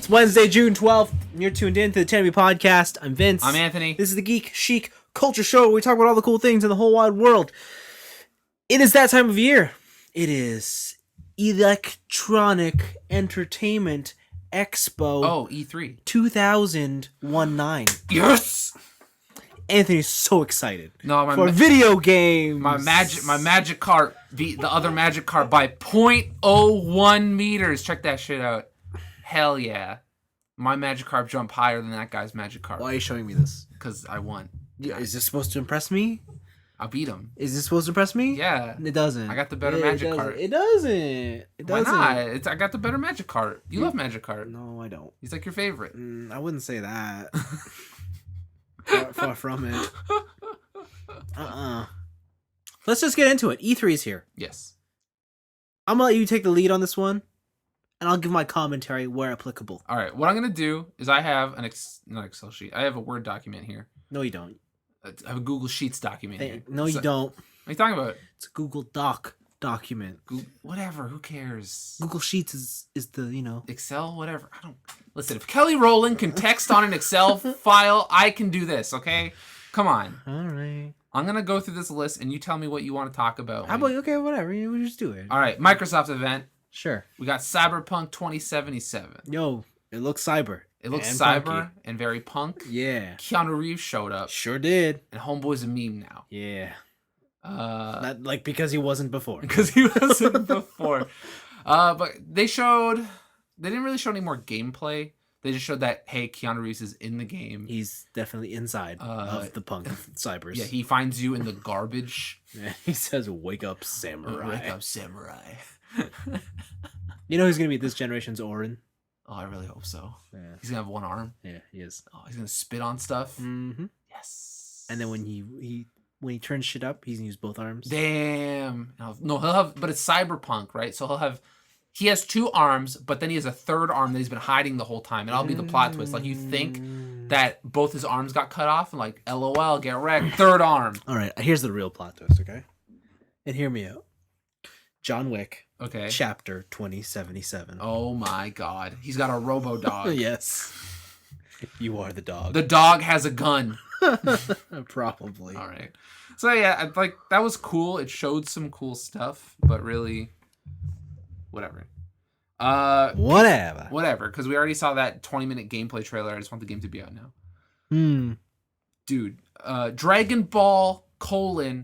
It's Wednesday, June 12th, and you're tuned in to the TNIAB Podcast. I'm Vince. I'm Anthony. This is the Geek Chic Culture Show where we talk about all the cool things in the whole wide world. It is that time of year. It is Electronic Entertainment Expo. Oh, E3. 2019. Yes! Anthony's so excited. No, for video games. My magic cart beat the other magic cart by 0.01 meters. Check that shit out. Hell yeah. My magic cart jumped higher than that guy's magic cart. Why are you showing me this? Because I won. Yeah, is this supposed to impress me? I beat him. Is this supposed to impress me? Yeah. It doesn't. I got the better magic cart. It doesn't. Why not? I got the better magic cart. You love magic cart. No, I don't. He's like your favorite. I wouldn't say that. far from it. Let's just get into it. E3's here. Yes. I'm gonna let you take the lead on this one, and I'll give my commentary where applicable. All right. What I'm gonna do is I have not Excel sheet. I have a Word document here. No, you don't. I have a Google Sheets document here. No, you don't. What are you talking about? It's a Google Doc document. Whatever. Who cares? Google Sheets is the Excel. Whatever. I don't listen. If Kelly Rowland can text on an Excel file, I can do this. Okay. Come on. All right. I'm gonna go through this list, and you tell me what you want to talk about. How about whatever? We just do it. All right. Microsoft event. Sure. We got Cyberpunk 2077. Yo, it looks cyber. It looks and cyber punky. and very punk. Yeah. Keanu Reeves showed up. Sure did. And Homeboy's a meme now. Yeah. Not like because he wasn't before. Because he wasn't before. But they didn't really show any more gameplay. They just showed that, hey, Keanu Reeves is in the game. He's definitely inside of the punk cybers. Yeah, he finds you in the garbage. Yeah, he says, wake up, samurai. Wake up, samurai. You know who's going to be this generation's Orin? Oh, I really hope so. Yeah. He's going to have one arm. Yeah, he is. Oh, he's going to spit on stuff. Mm-hmm. Yes. And then when he turns shit up, he's going to use both arms. Damn. No, he'll have, but it's cyberpunk, right? So he has two arms, but then he has a third arm that he's been hiding the whole time. And that'll be the plot twist. Like, you think that both his arms got cut off, and like, LOL, get wrecked. Third arm. All right, here's the real plot twist, okay? And hear me out. John Wick. Okay. Chapter 2077. Oh my god. He's got a robo dog. Yes. You are the dog. The dog has a gun. Probably. All right. So yeah, like that was cool. It showed some cool stuff, but really whatever. Whatever, because we already saw that 20-minute gameplay trailer. I just want the game to be out now. Dude, Dragon Ball : Kakarot.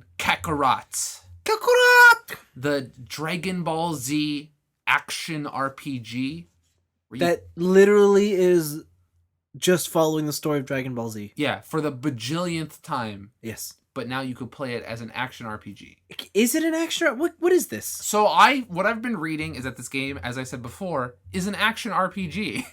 Kakarot! The Dragon Ball Z action RPG. That literally is just following the story of Dragon Ball Z. Yeah, for the bajillionth time. Yes. But now you could play it as an action RPG. Is it an action? What is this? So what I've been reading is that this game, as I said before, is an action RPG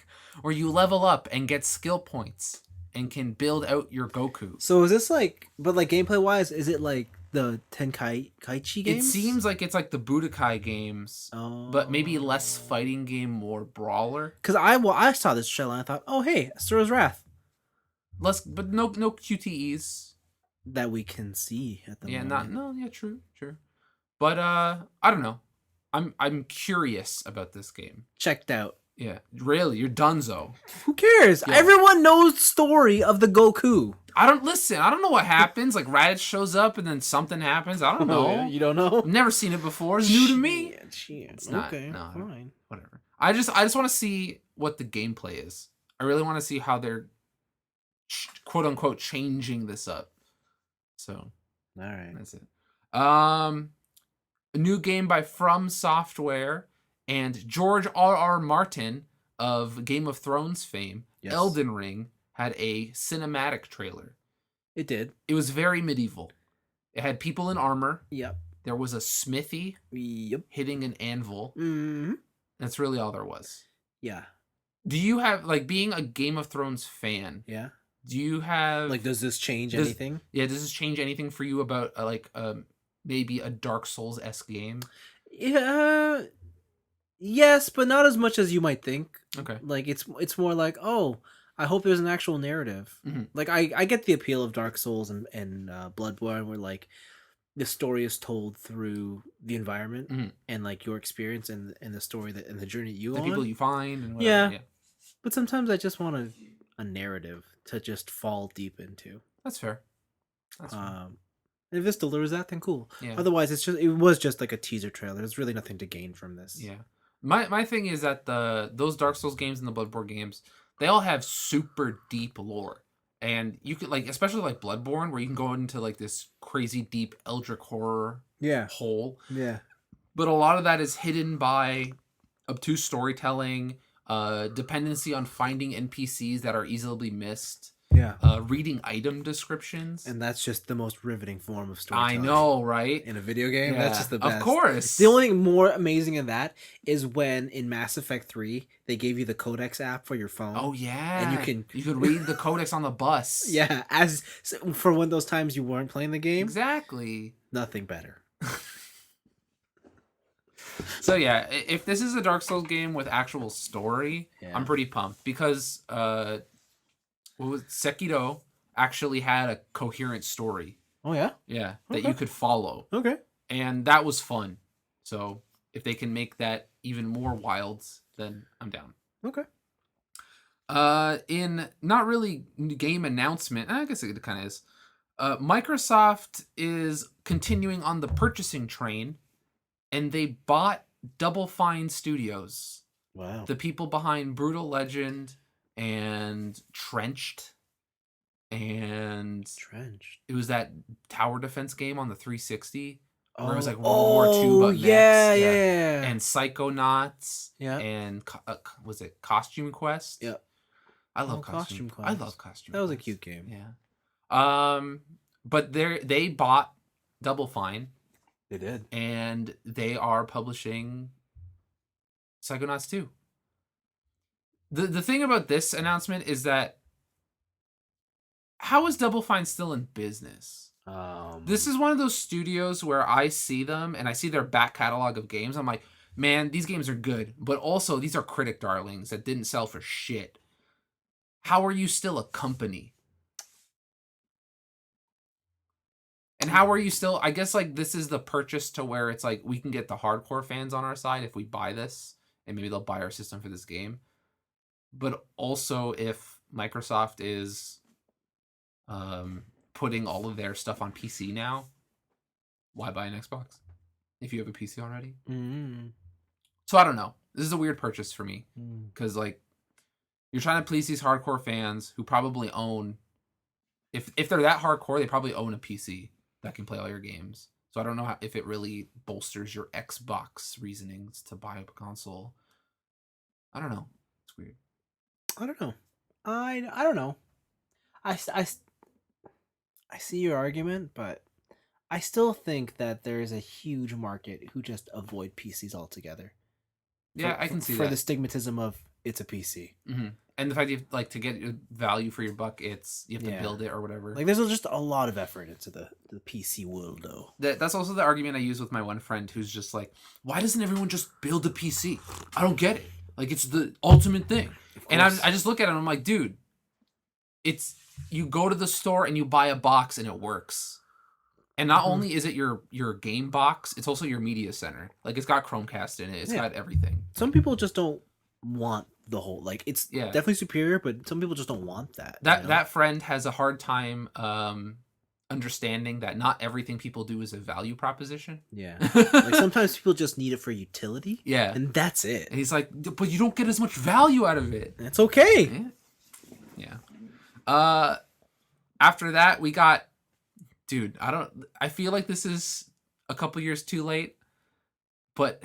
where you level up and get skill points and can build out your Goku. So is this but gameplay wise, is it like the Tenkaichi games? It seems like it's like the Budokai games, but maybe less fighting game, more brawler. Because I saw this trailer and I thought, oh hey, Asura's Wrath. But no QTEs. That we can see at the moment. True. But I don't know. I'm curious about this game. Checked out. Yeah, really, you're donezo. Who cares? Yeah. Everyone knows the story of the Goku. I don't know what happens. Like Raditz shows up and then something happens. I don't know. You don't know? I've never seen it before. It's new to me. It's not. Okay, no, fine. Whatever. I just want to see what the gameplay is. I really want to see how they're quote unquote changing this up. So, all right, that's it. A new game by From Software and George R.R. Martin of Game of Thrones fame. Yes. Elden Ring had a cinematic trailer. It did. It was very medieval. It had people in armor. Yep. There was a smithy. Yep. Hitting an anvil. Mm-hmm. That's really all there was. Yeah. Do you have being a Game of Thrones fan? Yeah. Do you have does this change anything? Yeah, does this change anything for you about maybe a Dark Souls-esque game? Yeah. Yes, but not as much as you might think. Okay. It's more like, oh, I hope there's an actual narrative. Mm-hmm. I get the appeal of Dark Souls and Bloodborne, where the story is told through the environment and your experience and the story and the journey you go on. The people you find and whatever. Yeah. But sometimes I just want a narrative to just fall deep into. That's fair. That's fair. And if this delivers that, then cool. Yeah. Otherwise, it was just like a teaser trailer. There's really nothing to gain from this. Yeah. My thing is that those Dark Souls games and the Bloodborne games, they all have super deep lore. And you could, like, especially like Bloodborne, where you can go into like this crazy deep Eldritch horror hole. Yeah. But a lot of that is hidden by obtuse storytelling, dependency on finding NPCs that are easily missed. Yeah. Reading item descriptions. And that's just the most riveting form of storytelling. I know, right? In a video game, that's just the best. Of course. The only thing more amazing than that is when in Mass Effect 3 they gave you the Codex app for your phone. Oh yeah, and you could read the Codex on the bus. Yeah, for when those times you weren't playing the game. Exactly. Nothing better. So yeah, if this is a Dark Souls game with actual story, I'm pretty pumped because Sekiro actually had a coherent story. Oh yeah? Yeah, that you could follow. Okay. And that was fun. So if they can make that even more wild, then I'm down. Okay. In not really game announcement, I guess it kind of is. Microsoft is continuing on the purchasing train, and they bought Double Fine Studios. Wow. The people behind Brutal Legend and Trenched. And it was that tower defense game on the 360 where it was like World War II but mechs. Yeah. And Psychonauts. Yeah. And was it Costume Quest? Yeah. I love Costume Quest. I love Costume Quest. That was a cute game. Yeah. But they bought Double Fine. They did. And they are publishing Psychonauts 2. The thing about this announcement is that how is Double Fine still in business? This is one of those studios where I see them and I see their back catalog of games. I'm like, man, these games are good, but also these are critic darlings that didn't sell for shit. How are you still a company? And how are you still, I guess, like, this is the purchase to where it's like we can get the hardcore fans on our side if we buy this, and maybe they'll buy our system for this game. But also if Microsoft is putting all of their stuff on PC now, why buy an Xbox if you have a PC already? So I don't know. This is a weird purchase for me because like you're trying to please these hardcore fans who probably own, if they're that hardcore, they probably own a PC that can play all your games. So I don't know if it really bolsters your Xbox reasonings to buy a console. I don't know. It's weird. I don't know. I don't know. I see your argument, but I still think that there is a huge market who just avoid PCs altogether. Yeah, I can see that. For the stigmatism of it's a PC. Mm-hmm. And the fact you have, like, to get value for your buck, you have to build it or whatever. Like, there's just a lot of effort into the PC world, though. That's also the argument I use with my one friend who's just like, why doesn't everyone just build a PC? I don't get it. Like, it's the ultimate thing. And I just look at it and I'm like, dude, you go to the store and you buy a box and it works. And not only is it your game box, it's also your media center. Like, it's got Chromecast in it. It's got everything. Some people just don't want the whole, like, it's definitely superior, but some people just don't want that. That friend has a hard time understanding that not everything people do is a value proposition. Yeah. Like, sometimes people just need it for utility. Yeah. And that's it. And he's like, but you don't get as much value out of it. That's okay. Yeah. After that, we got, dude, I feel like this is a couple years too late, but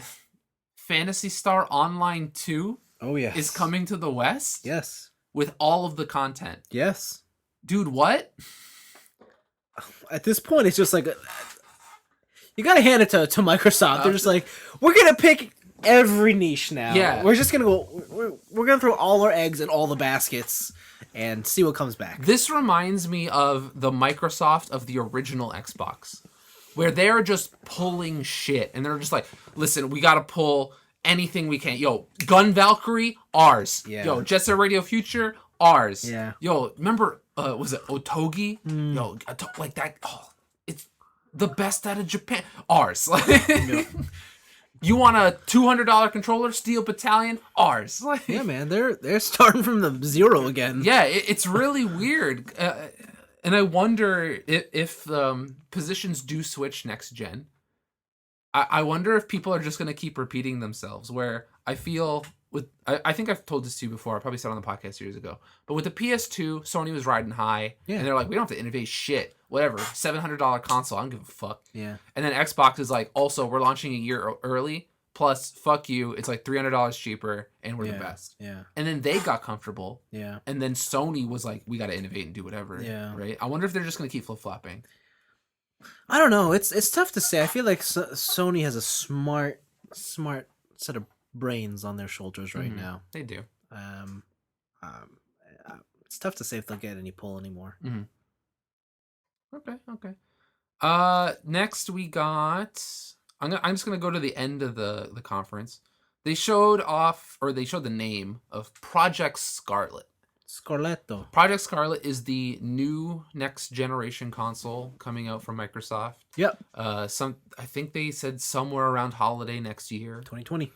Phantasy Star Online 2 is coming to the West. Yes. With all of the content. Yes. Dude, what? At this point, it's just like, you gotta hand it to Microsoft. They're just like, we're gonna pick every niche now. Yeah. We're just gonna go, we're gonna throw all our eggs in all the baskets and see what comes back. This reminds me of the Microsoft of the original Xbox, where they're just pulling shit, and they're just like, listen, we gotta pull anything we can. Yo, Gun Valkyrie, ours. Yeah. Yo, Jet Set Radio Future, ours. Yeah. Yo, remember, was it Otogi? Yo, like that. Oh, it's the best out of Japan. Ours. You want a $200 controller? Steel Battalion? Ours. Like, Yeah, man, they're starting from the zero again. yeah, it's really weird. And I wonder if positions do switch next gen. I wonder if people are just going to keep repeating themselves, where I feel I think I've told this to you before. I probably said it on the podcast years ago. But with the PS2, Sony was riding high. Yeah. And they're like, we don't have to innovate shit. Whatever. $700 console. I don't give a fuck. Yeah. And then Xbox is like, also, we're launching a year early. Plus, fuck you. It's like $300 cheaper. And we're the best. Yeah. And then they got comfortable. Yeah. And then Sony was like, we got to innovate and do whatever. Yeah. Right? I wonder if they're just going to keep flip-flopping. I don't know. It's tough to say. I feel like Sony has a smart set of brains on their shoulders right now. They do. It's tough to say if they'll get any pull anymore. Okay. Next we got. I'm just gonna go to the end of the conference. They showed the name of Project Scarlet. Scarletto. Project Scarlet is the new next generation console coming out from Microsoft. Yep. I think they said somewhere around holiday next year. 2020.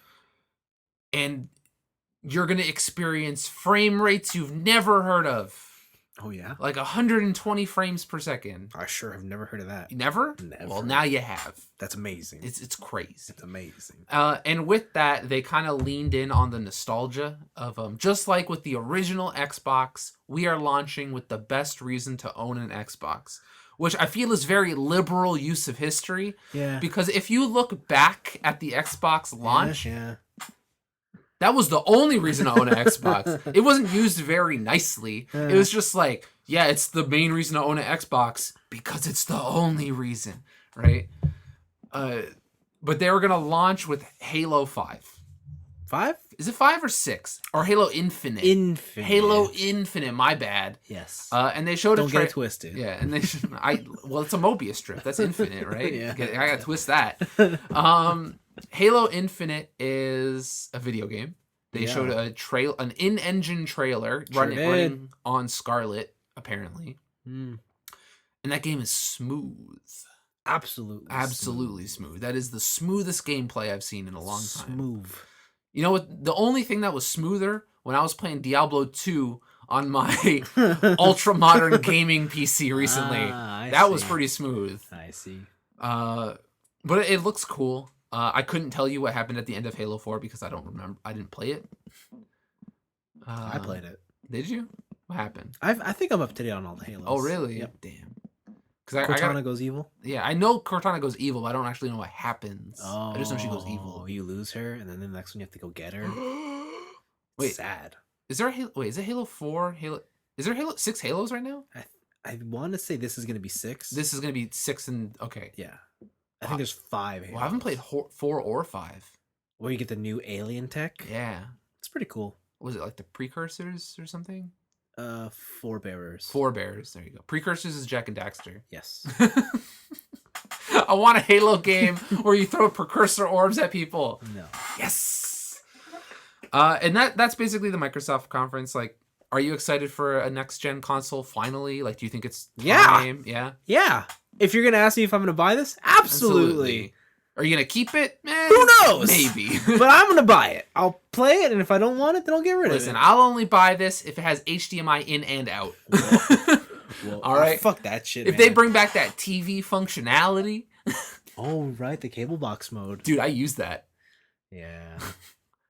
And you're going to experience frame rates you've never heard of. Oh, yeah? Like 120 frames per second. I sure have never heard of that. Never? Never. Well, now you have. That's amazing. It's crazy. It's amazing. And with that, they kind of leaned in on the nostalgia of just like with the original Xbox, we are launching with the best reason to own an Xbox, which I feel is very liberal use of history. Yeah. Because if you look back at the Xbox launch, Yeah. that was the only reason to own an Xbox. It wasn't used very nicely. It was just like, yeah, it's the main reason to own an Xbox because it's the only reason, right? But they were going to launch with Halo 5. 5? Is it 5 or 6? Or Halo Infinite? Infinite. Halo Infinite, my bad. Yes. And they showed Don't get it twisted. Yeah, and well, it's a Mobius strip. That's Infinite, right? Yeah. I got to twist that. Halo Infinite is a video game. They showed an in-engine trailer running on Scarlet, apparently. And that game is smooth. Absolutely smooth. That is the smoothest gameplay I've seen in a long time. Smooth. You know what? The only thing that was smoother when I was playing Diablo 2 on my ultra modern gaming PC recently. That was pretty smooth. I see. But it looks cool. I couldn't tell you what happened at the end of Halo 4 because I don't remember. I didn't play it. I played it. Did you? What happened? I think I'm up to date on all the Halos. Oh, really? Yep. Damn. Because Cortana goes evil? Yeah, I know Cortana goes evil, but I don't actually know what happens. Oh, I just know she goes evil. You lose her, and then the next one you have to go get her. Wait, sad. Is there a Halo? Wait, is it Halo 4? Is there 6 Halos right now? I want to say this is going to be 6. This is going to be 6 and... Okay. Yeah. I think there's 5 Halos. Well, I haven't played 4 or 5. Where you get the new alien tech. Yeah. It's pretty cool. Was it like the Precursors or something? Forebearers. Forebearers. There you go. Precursors is Jack and Daxter. Yes. I want a Halo game where you throw precursor orbs at people. No. Yes. And that's basically the Microsoft conference. Like, are you excited for a next gen console finally? Like, do you think it's time? Yeah. Yeah. If you're gonna ask me if I'm gonna buy this, absolutely. Are you gonna keep it? Who knows? Maybe. But I'm gonna buy it. I'll play it, and if I don't want it, then I'll get rid of it. Listen, I'll only buy this if it has HDMI in and out. Well, all right. Fuck that shit. If they bring back that TV functionality. Oh right, the cable box mode. Dude, I used that. Yeah.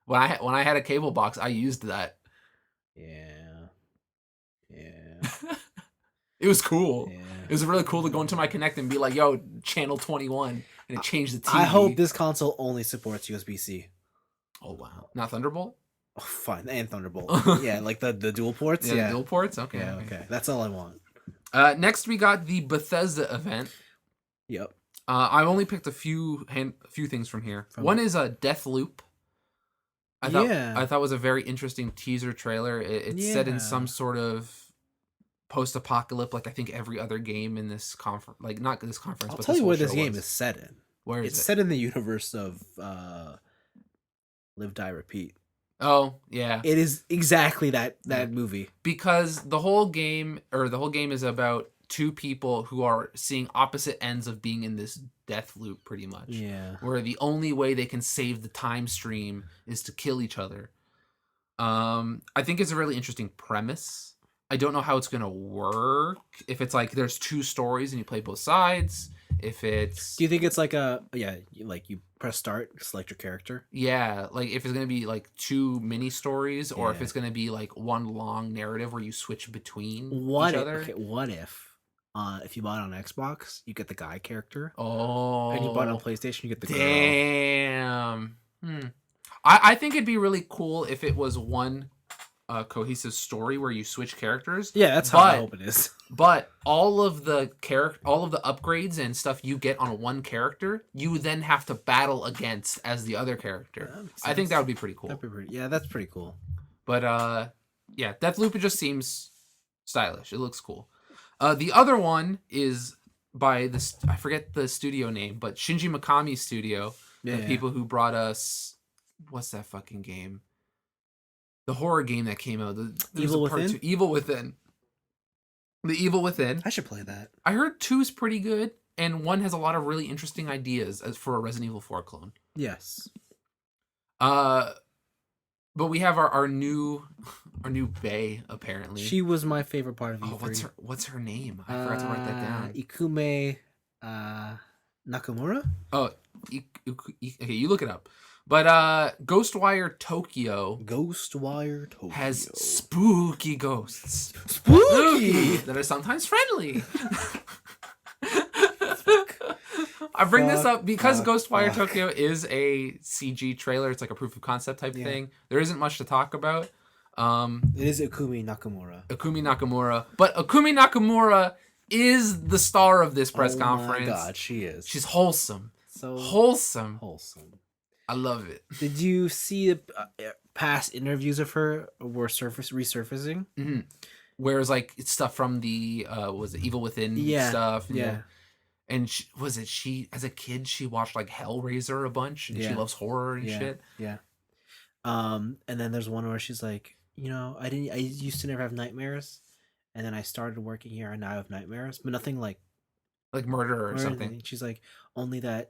When I had a cable box, I used that. Yeah. It was cool. Yeah. It was really cool to go into my Kinect and be like, yo, channel 21, and it changed the TV. I hope this console only supports USB-C. Oh, wow. Not Thunderbolt? Oh, fine, and Thunderbolt. Yeah, like the dual ports? Yeah, the dual ports? Okay. Yeah, okay. That's all I want. Next, we got the Bethesda event. Yep. I only picked a few things from here. One is a Deathloop. I thought was a very interesting teaser trailer. It's set in some sort of post-apocalypse, like I think every other game in this conference, like not this conference. I'll but tell you where this game is is set in. Where is it's it? set in the universe of Live, Die, Repeat. Oh yeah, it is exactly that movie. Because the whole game is about two people who are seeing opposite ends of being in this death loop, pretty much. Yeah. Where the only way they can save the time stream is to kill each other. I think it's a really interesting premise. I don't know how it's gonna work. If it's like there's two stories and you play both sides. If it's Do you think it's like you press start, select your character? yeah, like if it's gonna be like two mini stories, or if Yeah. it's gonna be like one long narrative where you switch between What each if, other. okay, what if you bought it on Xbox, you get the guy character, Oh, and you bought it on PlayStation, you get the girl. damn. I think it'd be really cool if it was one cohesive story where you switch characters. Yeah, that's how I hope it is. But all of the upgrades and stuff you get on one character, you then have to battle against as the other character. I think that would be pretty cool. That's pretty cool. But yeah, Deathloop, it just seems stylish. It looks cool. The other one is by this, I forget the studio name, but Shinji Mikami's studio. The people who brought us, what's that fucking game? The horror game that came out. Evil Within? Evil Within. The Evil Within. I should play that. I heard 2 is pretty good, and 1 has a lot of really interesting ideas as for a Resident Evil 4 clone. Yes. But we have our new bae, apparently. She was my favorite part of E3. What's her name? I forgot to write that down. Ikume Nakamura? Oh, okay, you look it up. But Ghostwire Tokyo has spooky ghosts. Spooky that are sometimes friendly. I bring this up because Ghostwire Tokyo is a CG trailer. It's like a proof of concept type thing. There isn't much to talk about. It is Ikumi Nakamura. But Ikumi Nakamura is the star of this press conference. Oh my god, she is. She's wholesome. So wholesome. I love it. Did you see the past interviews of her were resurfacing? Mm-hmm. Whereas like it's stuff from the was it Evil Within stuff? And she as a kid she watched like Hellraiser a bunch and she loves horror and shit. Yeah. And then there's one where she's like, I used to never have nightmares, and then I started working here and now I have nightmares, but nothing like murder or something. Anything. She's like, only that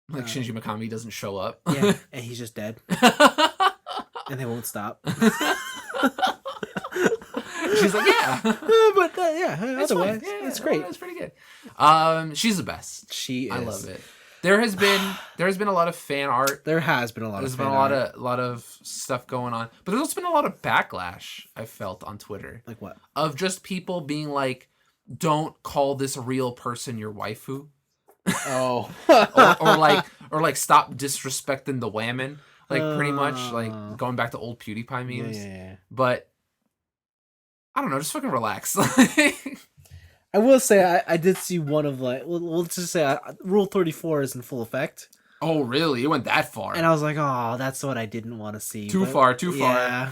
like Shinji Mikami doesn't show up. Yeah, and he's just dead. And they won't stop. She's like, yeah. But otherwise, it's great. That's pretty good. She's the best. She is. I love it. There has been a lot of fan art. There has been a lot There's of been fan a lot of stuff going on. But there's also been a lot of backlash I've felt on Twitter. Like what? Of just people being like, don't call this a real person your waifu. Oh. or like stop disrespecting the whammon. Like pretty much like going back to old PewDiePie memes. Yeah. But I don't know, just fucking relax. I will say I did see one of like let's just say Rule 34 is in full effect. Oh really? It went that far. And I was like, oh, that's what I didn't want to see. Too far. Yeah,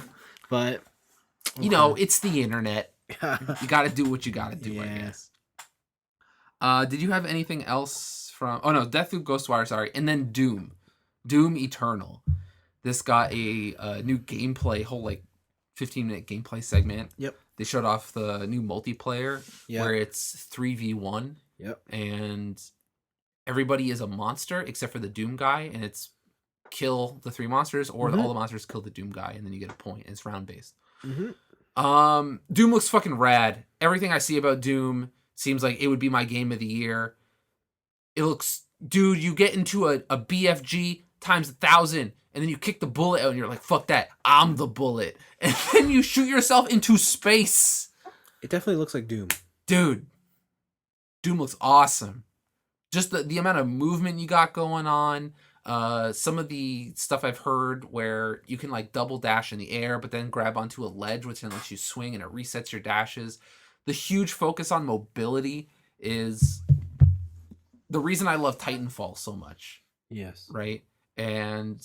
but it's the internet. You got to do what you got to do, I guess. Did you have anything else from? Oh no, Deathloop, Ghostwire, sorry, and then Doom Eternal. This got a new gameplay, whole like 15-minute gameplay segment. Yep. They showed off the new multiplayer where it's 3v1. Yep. And everybody is a monster except for the Doom guy, and it's kill the 3 monsters or all the monsters kill the Doom guy, and then you get a point. It's round based. Doom looks fucking rad. Everything I see about Doom seems like it would be my game of the year. It looks, dude, you get into a BFG times 1,000, and then you kick the bullet out, and you're like, fuck that, I'm the bullet. And then you shoot yourself into space. It definitely looks like Doom. Dude, Doom looks awesome. Just the amount of movement you got going on. Some of the stuff I've heard where you can like double dash in the air, but then grab onto a ledge, which then lets you swing and it resets your dashes. The huge focus on mobility is the reason I love Titanfall so much. Yes. Right? And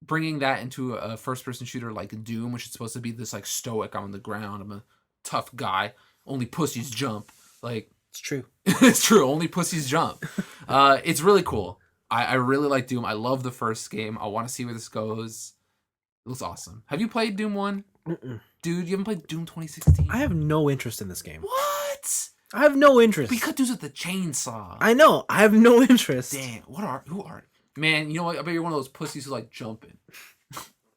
bringing that into a first-person shooter like Doom, which is supposed to be this like stoic, I'm on the ground, I'm a tough guy, only pussies jump. Like, it's true. It's true. Only pussies jump. It's really cool. I really like Doom. I love the first game. I want to see where this goes. It looks awesome. Have you played Doom 1? Mm-mm. Dude, you haven't played Doom 2016? I have no interest in this game. What? I have no interest. We cut dudes with the chainsaw. I know. I have no interest. Damn. Who are? Man, you know what? I bet you're one of those pussies who like jumping.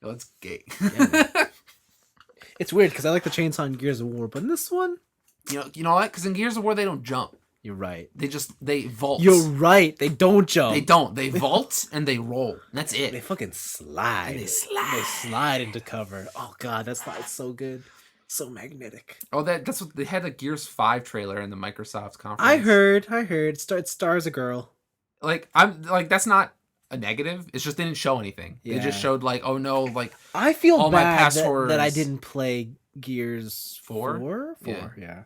No, that's gay. Yeah, it's weird because I like the chainsaw in Gears of War, but in this one, you know what? Because in Gears of War they don't jump. you're right. They vault. You're right. They don't jump. They don't. They vault and they roll. And that's it. They fucking slide. And they slide. They slide into cover. Oh god, that slide's so good. So magnetic. Oh, that's what they had a Gears 5 trailer in the Microsoft conference. I heard. It stars a girl. Like I'm like that's not a negative. It's just they didn't show anything. Yeah. They just showed like, oh no, like I feel all my bad passwords. that I didn't play Gears 4. 4? Yeah. Yeah.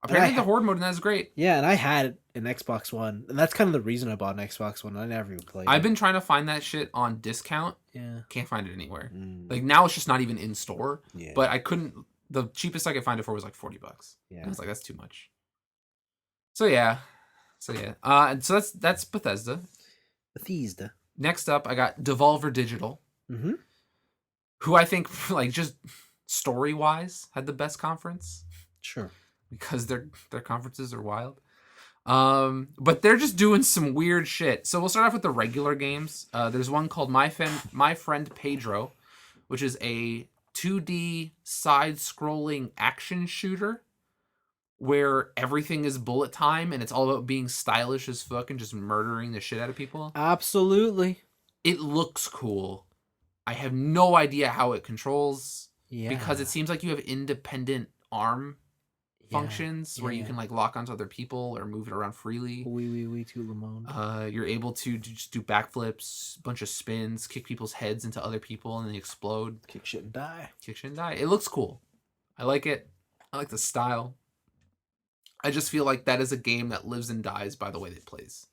Apparently the horde mode in that is great. Yeah, and I had an Xbox One, and that's kind of the reason I bought an Xbox One. I never even played. I've been trying to find that shit on discount. Yeah. Can't find it anywhere. Mm. Like now it's just not even in store. Yeah. But I couldn't. The cheapest I could find it for was like $40. Yeah. And I was like, that's too much. So yeah. And so that's Bethesda. Bethesda. Next up, I got Devolver Digital, Mm-hmm. who I think like just story wise had the best conference Sure. because their conferences are wild. But they're just doing some weird shit. So we'll start off with the regular games. There's one called My Friend Pedro, which is a 2D side-scrolling action shooter where everything is bullet time and it's all about being stylish as fuck and just murdering the shit out of people. Absolutely. It looks cool. I have no idea how it controls because it seems like you have independent arm functions where you can like lock onto other people or move it around freely. Oui, tout le monde. You're able to just do backflips, bunch of spins, kick people's heads into other people and then they explode. Kick shit and die. It looks cool. I like it. I like the style. I just feel like that is a game that lives and dies by the way that it plays.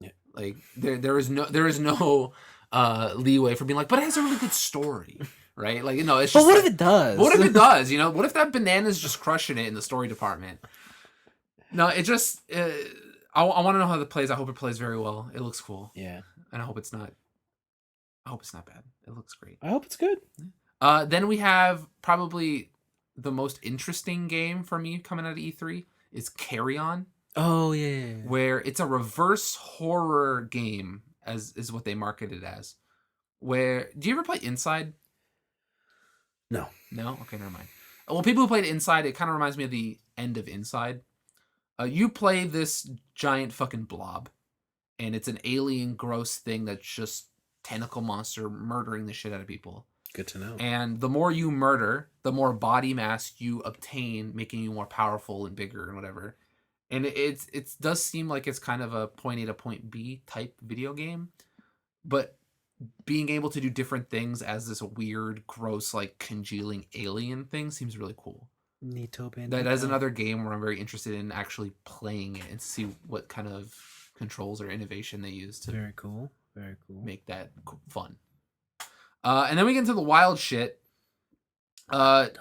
Yeah. Like there is no leeway for being like, but it has a really good story. Right? Like, it's just. But what like, if it does? What if it does? What if that banana's just crushing it in the story department? No, it just. I want to know how it plays. I hope it plays very well. It looks cool. Yeah. And I hope it's not bad. It looks great. I hope it's good. Then we have probably the most interesting game for me coming out of E3 is Carry On. Oh, yeah. Where it's a reverse horror game, is what they market it as. Where. Do you ever play Inside? No. No? Okay, never mind. Well, people who played Inside, it kind of reminds me of the end of Inside. You play this giant fucking blob, and it's an alien gross thing that's just tentacle monster murdering the shit out of people. Good to know. And the more you murder, the more body mass you obtain, making you more powerful and bigger and whatever. And it does seem like it's kind of a point A to point B type video game, but being able to do different things as this weird, gross, like congealing alien thing seems really cool. That is another game where I'm very interested in actually playing it and see what kind of controls or innovation they use to Very cool. make that fun. And then we get into the wild shit. Devolver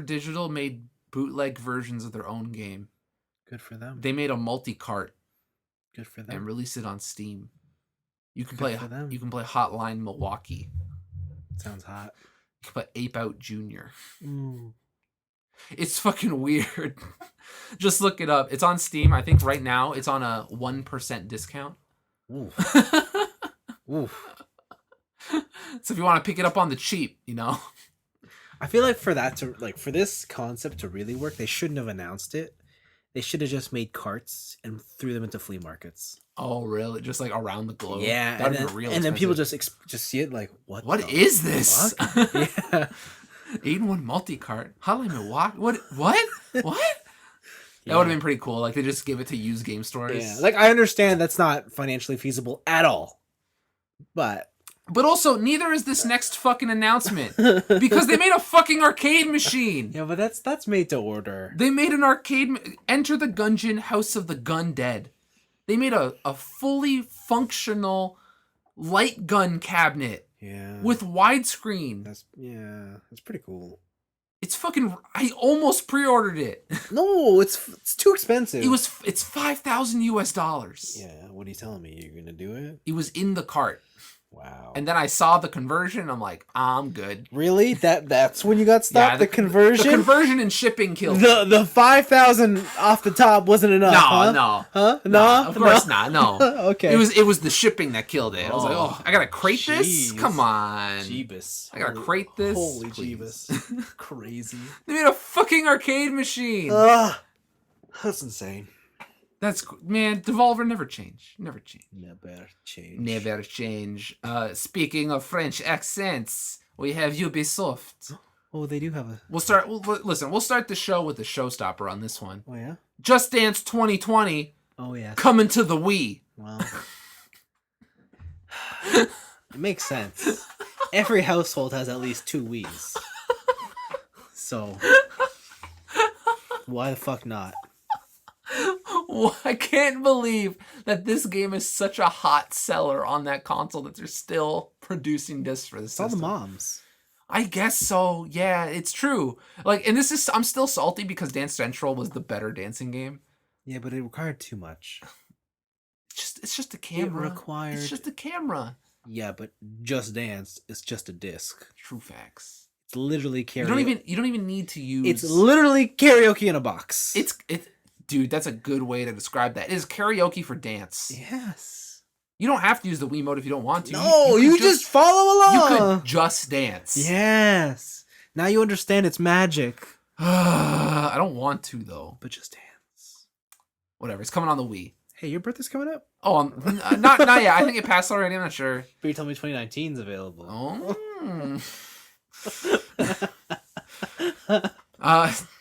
Digital made bootleg versions of their own game. Good for them. They made a multi-cart. Good for them. And released it on Steam. You can Good play. for them. You can play Hotline Milwaukee. Sounds hot. You can play Ape Out Junior. Ooh. It's fucking weird. Just look it up. It's on Steam. I think right now it's on a 1% discount. Ooh. So if you want to pick it up on the cheap, I feel like for this concept to really work, they shouldn't have announced it. They should have just made carts and threw them into flea markets. Oh, really? Just like around the globe? Yeah, and then people just see it like, what is this? Yeah. 8-in-1 multi-cart. Hotline Milwaukee? What? That would have been pretty cool. Like, they just give it to used game stores. Yeah, like, I understand that's not financially feasible at all. But also, neither is this next fucking announcement. Because they made a fucking arcade machine. Yeah, but that's made to order. They made an arcade... Enter the Gungeon House of the Gun Dead. They made a fully functional light gun cabinet. Yeah. With widescreen. That's pretty cool. It's fucking... I almost pre-ordered it. No, it's too expensive. It's $5,000 US. Yeah, what are you telling me? You're gonna do it? It was in the cart. Wow. And then I saw the conversion. I'm like, I'm good. Really? That's when you got stopped? Yeah, the conversion? The conversion and shipping killed me. The 5,000 off the top wasn't enough, huh? No. Huh? No, of course not. No. Okay. It was the shipping that killed it. I was like, oh, I gotta crate this? Jeez. Come on. Jeebus. I gotta crate this? Holy Please. Jeebus. Crazy. They made a fucking arcade machine. That's insane. Man, Devolver never change. Never change. Never change. Never change. Speaking of French accents, we have Ubisoft. Oh, they do have a... We'll start the show with the showstopper on this one. Oh, yeah? Just Dance 2020. Oh, yeah. Coming to the Wii. Well... It makes sense. Every household has at least 2 Wiis. So... Why the fuck not? I can't believe that this game is such a hot seller on that console that they're still producing discs for this It's all system. the moms. I guess so. Yeah, it's true. Like, and I'm still salty because Dance Central was the better dancing game. Yeah, but it required too much. It's just a camera. Required... It's just a camera. Yeah, but Just Dance is just a disc. True facts. It's literally karaoke. You don't even need to use. It's literally karaoke in a box. Dude, that's a good way to describe that. It is karaoke for dance. Yes. You don't have to use the Wiimote if you don't want to. No, you just follow along. You could just dance. Yes. Now you understand its magic. I don't want to though. But just dance. Whatever. It's coming on the Wii. Hey, your birthday's coming up? Oh, not yet. I think it passed already. I'm not sure. But you told me 2019's available.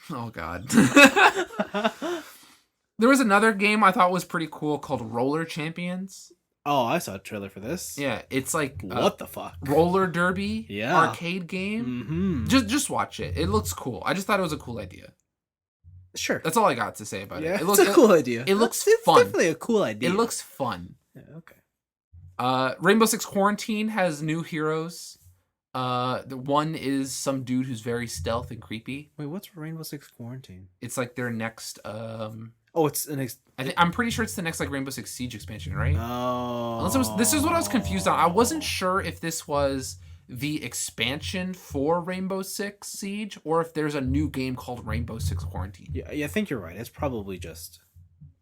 Oh God. There was another game I thought was pretty cool called Roller Champions. Oh, I saw a trailer for this. Yeah, it's like what the fuck? Roller derby arcade game. Mm-hmm. Just watch it. It looks cool. I just thought it was a cool idea. Sure. That's all I got to say about it. It's a cool idea. It looks it's fun. Definitely a cool idea. It looks fun. Yeah, okay. Rainbow Six Quarantine has new heroes. The one is some dude who's very stealth and creepy. Wait, what's Rainbow Six Quarantine? It's like their next. Oh, it's the next. I'm pretty sure it's the next like Rainbow Six Siege expansion, right? Oh. Unless this is what I was confused on. I wasn't sure if this was the expansion for Rainbow Six Siege or if there's a new game called Rainbow Six Quarantine. Yeah, I think you're right. It's probably just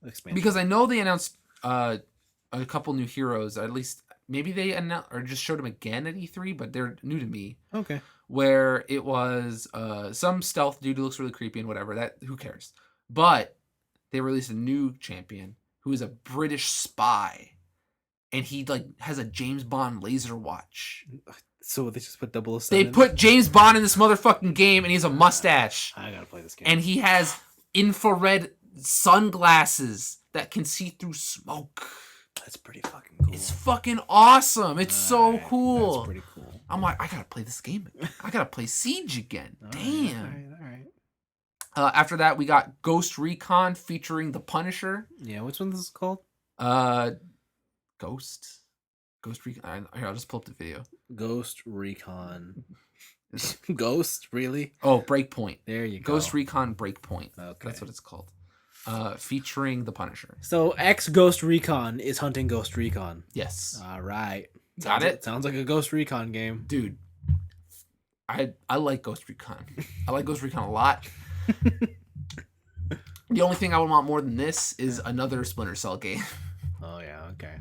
expansion. Because I know they announced a couple new heroes. At least maybe they announced or just showed them again at E3, but they're new to me. Okay. Where it was some stealth dude who looks really creepy and whatever. That who cares? But they released a new champion who is a British spy, and he like has a James Bond laser watch. So they just put 007? They put James Bond in this motherfucking game, and he has a mustache. I gotta play this game. And he has infrared sunglasses that can see through smoke. That's pretty fucking cool. It's fucking awesome. It's so cool. That's pretty cool. I'm like, I gotta play this game again. I gotta play Siege again. Damn. All right. After that, we got Ghost Recon featuring the Punisher. Yeah, which one this is called? Ghost Recon. Here, I'll just pull up the video. Ghost Recon. Ghost, really? Oh, Breakpoint. There you go. Ghost Recon Breakpoint. Okay. That's what it's called. Featuring the Punisher. So X Ghost Recon is hunting Ghost Recon. Yes. All right. Got it? Sounds like a Ghost Recon game. Dude, I like Ghost Recon. I like Ghost Recon a lot. The only thing I would want more than this is another Splinter Cell game. Oh, yeah, okay.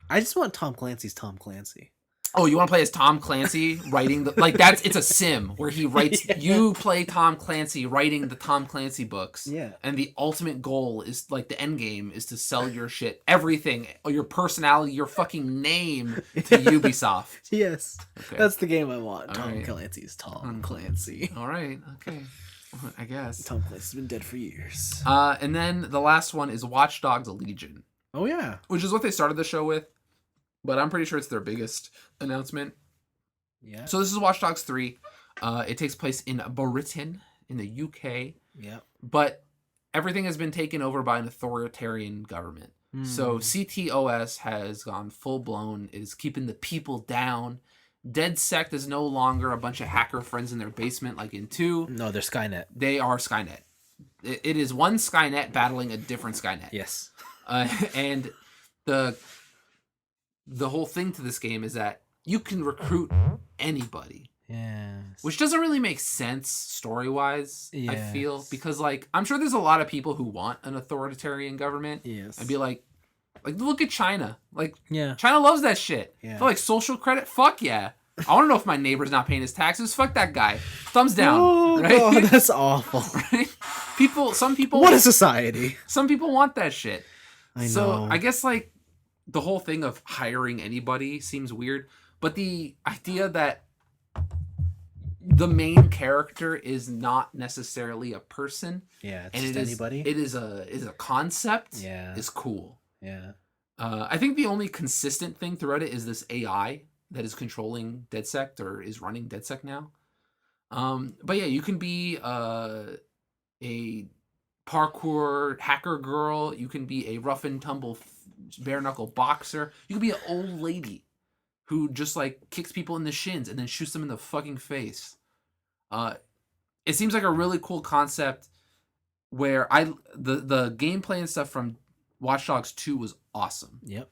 I just want Tom Clancy's Tom Clancy. Oh, you want to play as Tom Clancy writing the it's a sim where he writes. Yeah. You play Tom Clancy writing the Tom Clancy books. Yeah. And the ultimate goal is like the end game is to sell your shit, everything, your personality, your fucking name to Ubisoft. Yes. Okay. That's the game I want. All Tom right. Clancy's Tom Clancy. All right. Okay. I guess. Tom Clancy's been dead for years. And then the last one is Watch Dogs Legion. Oh yeah. Which is what they started the show with. But I'm pretty sure it's their biggest announcement. Yeah. So this is Watch Dogs 3. It takes place in Britain, in the UK. Yeah. But everything has been taken over by an authoritarian government. So CTOS has gone full-blown. It is keeping the people down. DedSec is no longer a bunch of hacker friends in their basement like in 2. No, they're Skynet. They are Skynet. It is one Skynet battling a different Skynet. Yes. And the the whole thing to this game is that you can recruit anybody. Yes. Which doesn't really make sense story-wise, I feel. Yes. Because, like, I'm sure there's a lot of people who want an authoritarian government. Yes. I'd be like, look at China. Like, Yeah. China loves that shit. Yeah. For, like, social credit? Fuck yeah. I want to know if my neighbor's not paying his taxes. Fuck that guy. Thumbs down. Oh, right? God, that's awful. Right? Some people... What a society. Some people want that shit. I know. So, I guess, like, the whole thing of hiring anybody seems weird. But the idea that the main character is not necessarily a person. Yeah, it's and just anybody. It is a concept. Yeah. Is cool. Yeah. I think the only consistent thing throughout it is this AI that is controlling DedSec or is running DedSec now. But yeah, you can be a parkour hacker girl. You can be a rough and tumble bare knuckle boxer. You can be an old lady who just like kicks people in the shins and then shoots them in the fucking face. It seems like a really cool concept where the gameplay and stuff from Watch Dogs 2 was awesome. Yep.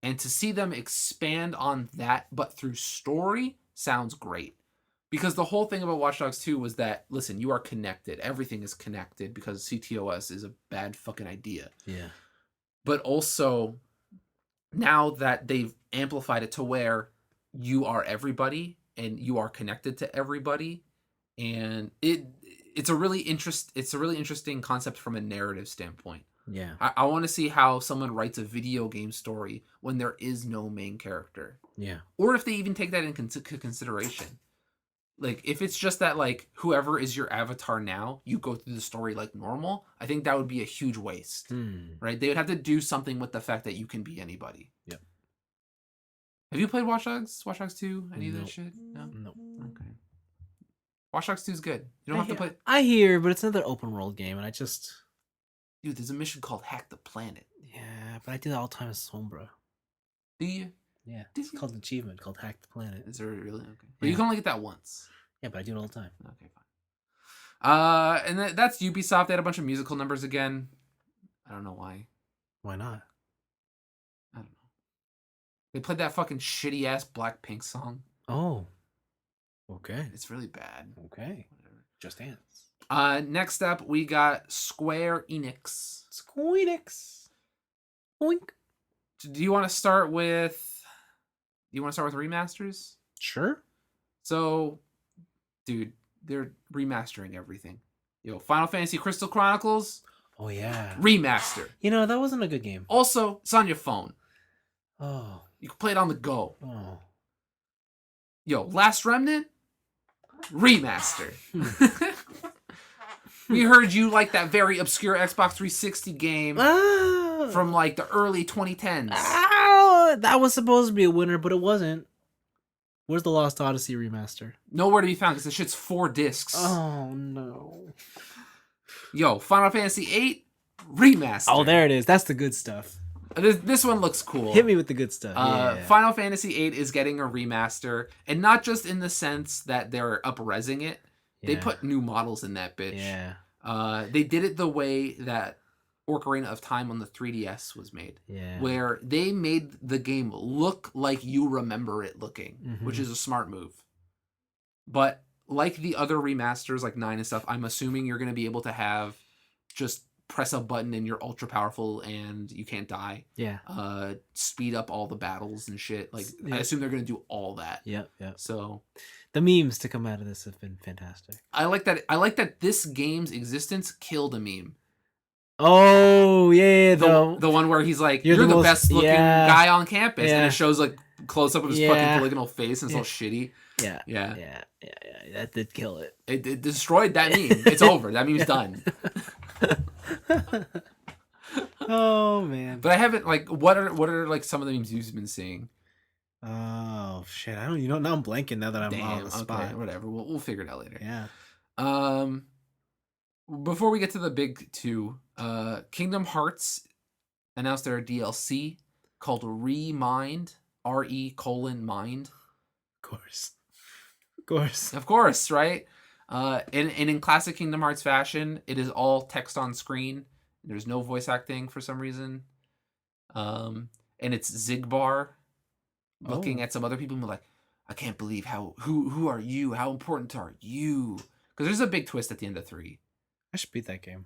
And to see them expand on that, but through story, sounds great. Because the whole thing about Watch Dogs 2 was that, listen, you are connected. Everything is connected because CTOS is a bad fucking idea. Yeah. But also, now that they've amplified it to where you are everybody and you are connected to everybody, and it's a really interesting concept from a narrative standpoint. Yeah. I want to see how someone writes a video game story when there is no main character. Yeah. Or if they even take that into consideration. Like, if it's just that, like, whoever is your avatar now, you go through the story like normal, I think that would be a huge waste. Right? They would have to do something with the fact that you can be anybody. Yep. Have you played Watch Dogs? Watch Dogs 2? Any of that Nope. shit? No? Nope. Okay. Watch Dogs 2 is good. You don't have to play... I hear, but it's another open world game, and I just... Dude, there's a mission called Hack the Planet. Yeah, but I do that all the time as Sombra. Do you? Yeah. Do It's you? called an achievement called Hack the Planet. Is there really? Okay. But Yeah. you can only get that once. Yeah, but I do it all the time. Okay, fine. And that's Ubisoft. They had a bunch of musical numbers again. I don't know why. Why not? I don't know. They played that fucking shitty ass Blackpink song. Oh. Okay. It's really bad. Okay. Whatever. Just Dance. Next up, we got Square Enix. Squeenix. Oink. Do you want to start with? Remasters? Sure. So, dude, they're remastering everything. Yo, Final Fantasy Crystal Chronicles Oh, yeah. remaster. You know, that wasn't a good game. Also, it's on your phone. Oh. You can play it on the go. Oh. Yo, Last Remnant remaster. We heard you like that very obscure Xbox 360 game Ah. from like the early 2010s. Ah, that was supposed to be a winner, but it wasn't. Where's the Lost Odyssey remaster? Nowhere to be found because the shit's 4 discs. Oh, no. Yo, Final Fantasy 8 remaster. Oh, there it is. That's the good stuff. This one looks cool. Hit me with the good stuff. Yeah. Final Fantasy VIII is getting a remaster, and not just in the sense that they're up-resing it. They Yeah. put new models in that bitch. Yeah. They did it the way that Ocarina of Time on the 3DS was made. Yeah. Where they made the game look like you remember it looking, Mhm. which is a smart move. But like the other remasters, like 9 and stuff, I'm assuming you're going to be able to have just press a button and you're ultra powerful and you can't die. Yeah. Speed up all the battles and shit. Like, Yeah. I assume they're going to do all that. Yep. Yep. So The memes to come out of this have been fantastic. I like that this game's existence killed a meme. Oh, yeah. The one where he's like, you're the most- best looking yeah. guy on campus. And Yeah. it shows like close up of his Yeah. fucking polygonal face and it's all Yeah. shitty. Yeah. Yeah. Yeah. That did kill it. It destroyed that meme. It's over. That meme's done. Oh, man. But I haven't like what are like some of the memes you've been seeing? Oh, shit. I don't, now I'm blanking now that I'm on the spot. Okay, whatever. We'll figure it out later. Yeah. Before we get to the big two, Kingdom Hearts announced their DLC called Remind, RE:mind. Of course. Of course. Of course, right? And in classic Kingdom Hearts fashion, it is all text on screen. There's no voice acting for some reason. And it's Xigbar, looking at some other people and be like, I can't believe who are you? How important are you? Because there's a big twist at the end of 3. I should beat that game.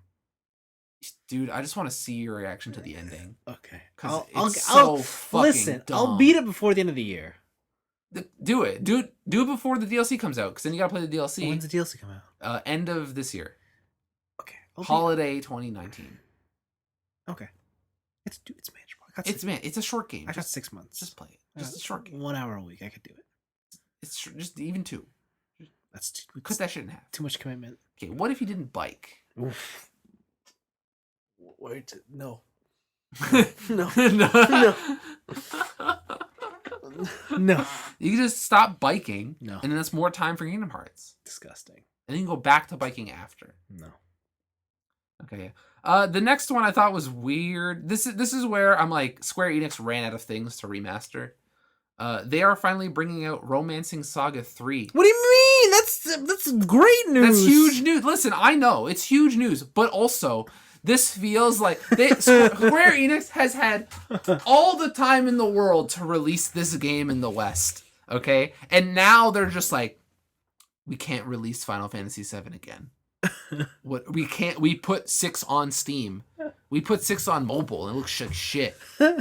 Dude, I just want to see your reaction to the ending. Okay. Because it's so fucking listen, dumb. I'll beat it before the end of the year. Do it. Do it before the DLC comes out, because then you gotta play the DLC. When's the DLC come out? End of this year. Okay. Holiday 2019. Okay. It's manageable. It's a short game. I got 6 months. Just play it. Just a short game. 1 hour a week. I could do it. It's just even 2. That's Cut that shit in half. Too much commitment. Okay, what if you didn't bike? Oof. Wait, no. No. No. You can just stop biking. No. And then that's more time for Kingdom Hearts. Disgusting. And then you can go back to biking after. No. Okay. The next one I thought was weird. This is where I'm like, Square Enix ran out of things to remaster. They are finally bringing out Romancing Saga 3. What do you mean? That's great news. That's huge news. Listen, I know it's huge news, but also this feels like Square Enix has had all the time in the world to release this game in the West. Okay, and now they're just like, we can't release Final Fantasy VII again. What we can't? We put 6 on Steam. We put 6 on mobile, and it looks like shit.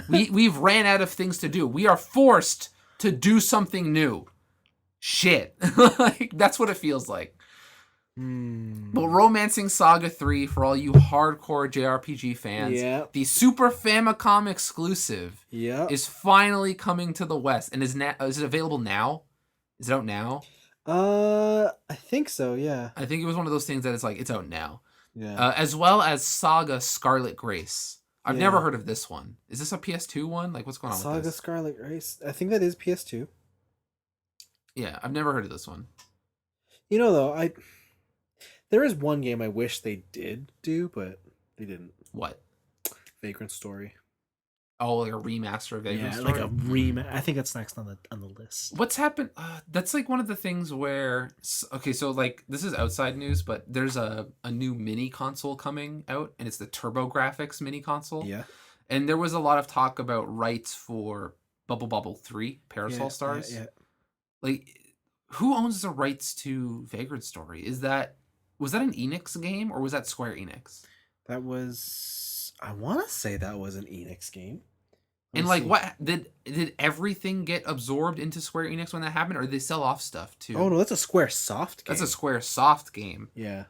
We've ran out of things to do. We are forced to do something new. Shit, like that's what it feels like. But Romancing Saga 3, for all you hardcore JRPG fans, the Super Famicom exclusive, is finally coming to the West, and is it available now? Is it out now? I think so. Yeah. I think it was one of those things that it's out now. Yeah. As well as Saga Scarlet Grace. I've never heard of this one. Is this a PS2 one? Like, what's going on with this? Saga Scarlet Grace. I think that is PS2. Yeah, I've never heard of this one. You know, though, there is one game I wish they did do, but they didn't. What? Vagrant Story. Oh, like a remaster of Vagrant Story? Like a remaster. I think that's next on the list. What's happened? That's like one of the things where... Okay, so like, this is outside news, but there's a new mini console coming out, and it's the TurboGrafx mini console. Yeah. And there was a lot of talk about rights for Bubble Bobble 3, Parasol Stars. Yeah. Like, who owns the rights to Vagrant Story? Was that an Enix game, or was that Square Enix? That was... I want to say that was an Enix game. And like, what did everything get absorbed into Square Enix when that happened, or did they sell off stuff too? Oh no, that's a Square Soft game. That's a Square Soft game. Yeah.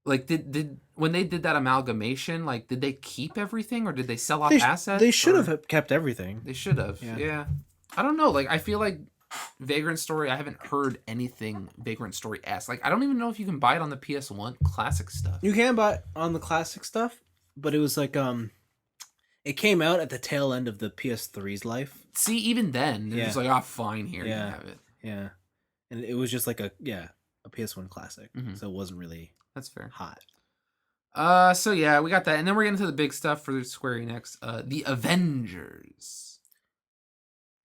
Like, did when they did that amalgamation, like, did they keep everything, or did they sell off assets? They should have kept everything. They should have. Yeah. I don't know. Like, I feel like Vagrant Story, I haven't heard anything Vagrant Story-esque. Like, I don't even know if you can buy it on the PS1 classic stuff. You can buy it on the classic stuff, but it was like it came out at the tail end of the PS3's life. See, even then, it was like, fine, here, you have it. Yeah. And it was just like a PS1 classic. Mm-hmm. So it wasn't really that's fair. Hot. So yeah, we got that. And then we're getting to the big stuff for Square Enix. The Avengers.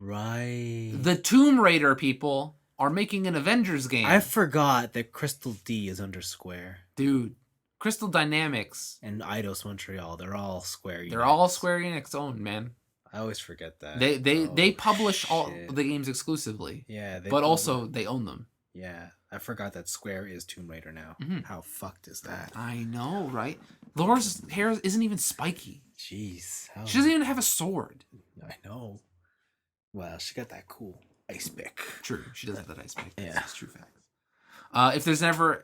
Right. The Tomb Raider people are making an Avengers game. I forgot that Crystal D is under Square. Dude, Crystal Dynamics and Eidos Montreal, they're all Square Enix. They're all Square Enix owned, man. I always forget that. They publish all the games exclusively. Yeah, but also they own them. Yeah, I forgot that Square is Tomb Raider now. Mm-hmm. How fucked is that? I know, right? Laura's hair isn't even spiky. Jeez. She doesn't even have a sword. I know. Well, she got that cool ice pick. True, she does have that ice pick. Yeah, that's true fact. If there's never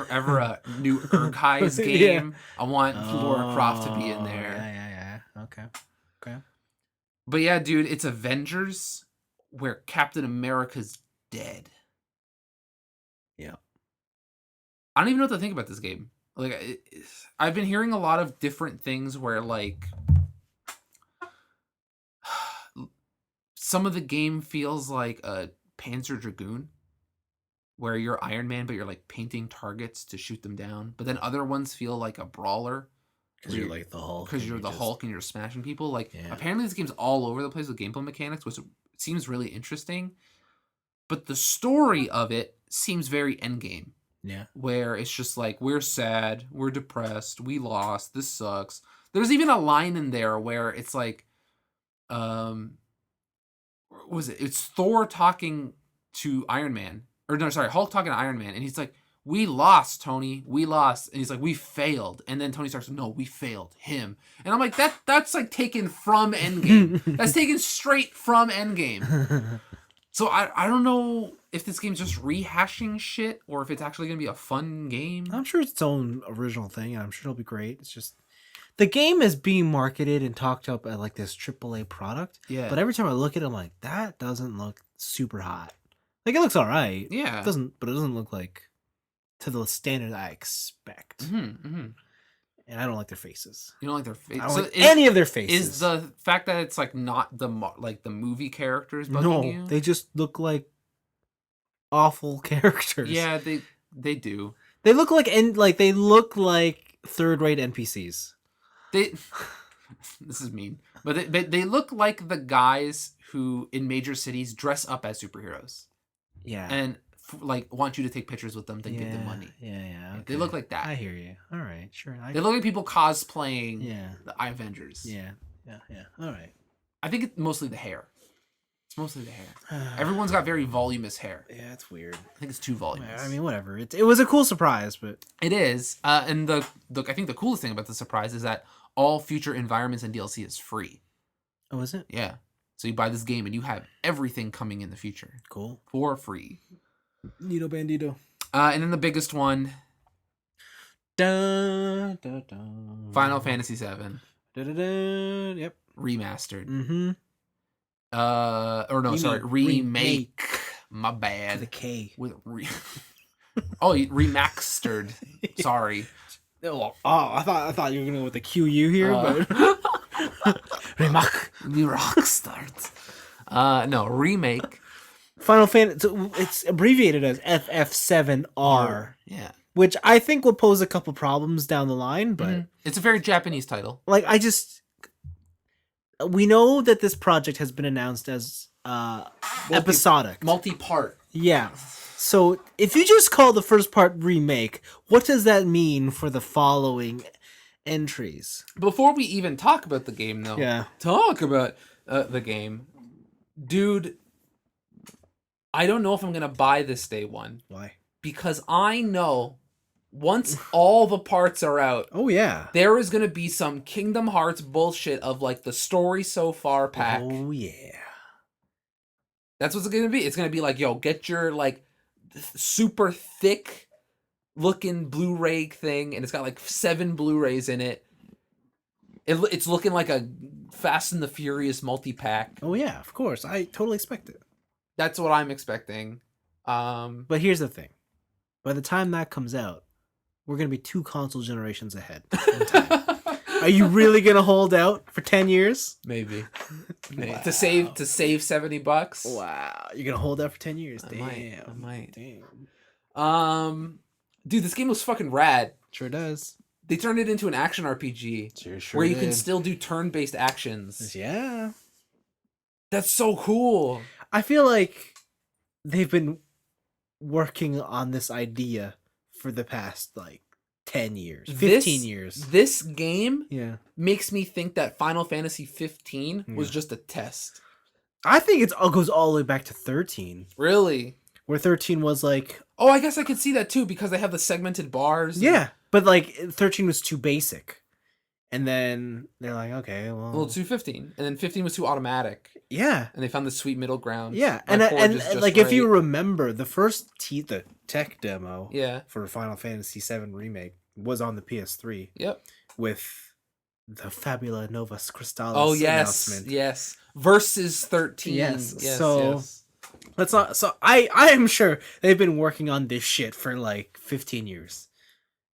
ever a new Urkhei's game, I want Laura Croft to be in there. Yeah. Okay. But yeah, dude, it's Avengers where Captain America's dead. Yeah. I don't even know what to think about this game. Like, I've been hearing a lot of different things where, like, some of the game feels like a Panzer Dragoon, where you're Iron Man, but you're like painting targets to shoot them down. But then other ones feel like a brawler. Because you're like the Hulk. Because you're the Hulk and you're smashing people. Like, apparently this game's all over the place with gameplay mechanics, which seems really interesting. But the story of it seems very endgame. Yeah. Where it's just like, we're sad, we're depressed, we lost, this sucks. There's even a line in there where it's like, was it? It's Thor talking to Iron Man. Or no, sorry, Hulk talking to Iron Man. And he's like, we lost, Tony. We lost. And he's like, we failed. And then Tony starts, no, we failed him. And I'm like, that's like taken from Endgame. That's taken straight from Endgame. So I don't know if this game's just rehashing shit or if it's actually going to be a fun game. I'm sure it's its own original thing, and I'm sure it'll be great. It's just the game is being marketed and talked up as like this AAA product. Yeah. But every time I look at it, I'm like, that doesn't look super hot. Like, it looks all right. Yeah. It doesn't look like to the standard I expect. Mm-hmm. And I don't like their faces. You don't like their face? I don't like any of their faces. Is the fact that it's like not the movie characters bugging you? No, they just look like awful characters. Yeah, they do. They look like third-rate NPCs. This is mean, but they look like the guys who in major cities dress up as superheroes. Yeah, and like want you to take pictures with them to give them money. Yeah. Okay. They look like that. I hear you. All right, sure. They look like people cosplaying. Yeah. The Avengers. Yeah. All right. I think it's mostly the hair. It's mostly the hair. Everyone's got very voluminous hair. Yeah, it's weird. I think it's too voluminous. I mean, whatever. It was a cool surprise, but it is. And I think the coolest thing about the surprise is that all future environments and DLC is free. Oh, is it? Yeah. So you buy this game and you have everything coming in the future. Cool. For free. Nito Bandito. And then the biggest one. Dun, dun, dun. Final Fantasy VII. Dun, dun, dun. Yep. Remastered. Mm-hmm. Remake. My bad. With a K. Remastered. Sorry. Oh, I thought you were gonna go with the QU here, but Remastered. No, remake. Final Fantasy. It's abbreviated as FF7R. Yeah. Which I think will pose a couple problems down the line, but it's a very Japanese title. Like, we know that this project has been announced as episodic, multi-part. Yeah. So if you just call the first part remake, what does that mean for the following entries? Before we even talk about the game, though, the game, dude. I don't know if I'm gonna buy this day one. Why? Because I know once all the parts are out, there is gonna be some Kingdom Hearts bullshit of like the story so far pack. Oh yeah. That's what's gonna be. It's gonna be like, yo, get your like super thick looking Blu-ray thing, and it's got like 7 Blu-rays in it. It's looking like a Fast and the Furious multi-pack. Oh yeah, of course. I totally expect it. That's what I'm expecting. But here's the thing. By the time that comes out, we're going to be 2 console generations ahead in time. Are you really going to hold out for 10 years? Maybe. Wow. To save $70. Wow. You're going to hold out for 10 years. Damn. I might. Damn. Dude, this game was fucking rad. Sure does. They turned it into an action RPG Sure where you can still do turn-based actions. Yeah. That's so cool. I feel like they've been working on this idea for the past like 10 years, 15 years. This game makes me think that Final Fantasy 15 was just a test. I think it goes all the way back to 13. Really? Where 13 was like... Oh, I guess I could see that too because they have the segmented bars. Yeah, but like 13 was too basic. And then they're like, okay, well... Well, 15. And then 15 was too automatic. Yeah. And they found the sweet middle ground. Yeah, and like if you remember, the first the tech demo for Final Fantasy VII Remake was on the PS3. Yep. With the Fabula Novus Crystallis announcement. Yes. Versus 13. Yes. So let's not. So I am sure they've been working on this shit for like 15 years,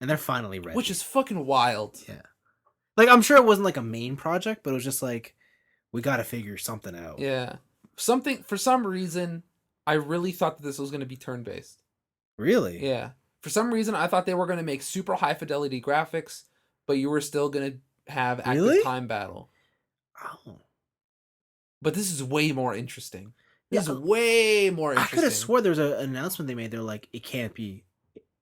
and they're finally ready. Which is fucking wild. Yeah. Like, I'm sure it wasn't like a main project, but it was just like, we got to figure something out. Yeah. For some reason, I really thought that this was going to be turn-based. Really? Yeah. For some reason, I thought they were going to make super high fidelity graphics, but you were still going to have active time battle. Oh. But this is way more interesting. This is way more interesting. I could have swore there was an announcement they made. They're like, it can't be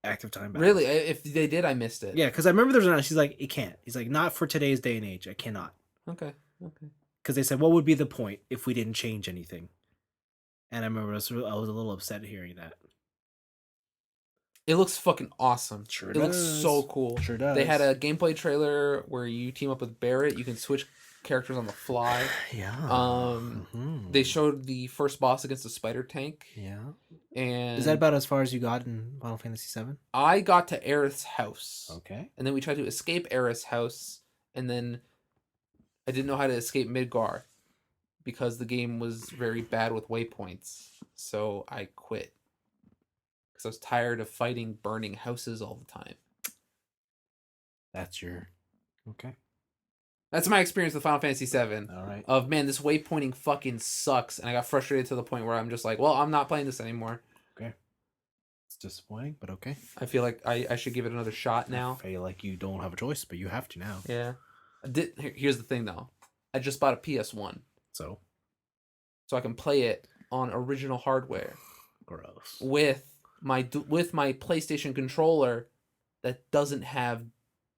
active time battle. Really? If they did, I missed it. Yeah, because I remember there was an announcement. She's like, it can't. He's like, not for today's day and age. I cannot. Okay. Because they said, what would be the point if we didn't change anything? And I remember I was a little upset hearing that. It looks fucking awesome. Sure it looks does. so cool. Sure does. They had a gameplay trailer where you team up with Barrett. You can switch characters on the fly. Yeah. They showed the first boss against the spider tank. Yeah. And is that about as far as you got in Final Fantasy VII? I got to Aerith's house. Okay. And then we tried to escape Aerith's house. And then I didn't know how to escape Midgar because the game was very bad with waypoints. So I quit. Because I was tired of fighting burning houses all the time. That's your... Okay. That's my experience with Final Fantasy VII. All right. Of, man, this waypointing fucking sucks. And I got frustrated to the point where I'm just like, well, I'm not playing this anymore. Okay. It's disappointing, but okay. I feel like I should give it another shot now. I feel like you don't have a choice, but you have to now. Yeah. Here's the thing, though. I just bought a PS1. So I can play it on original hardware. Gross. With my PlayStation controller that doesn't have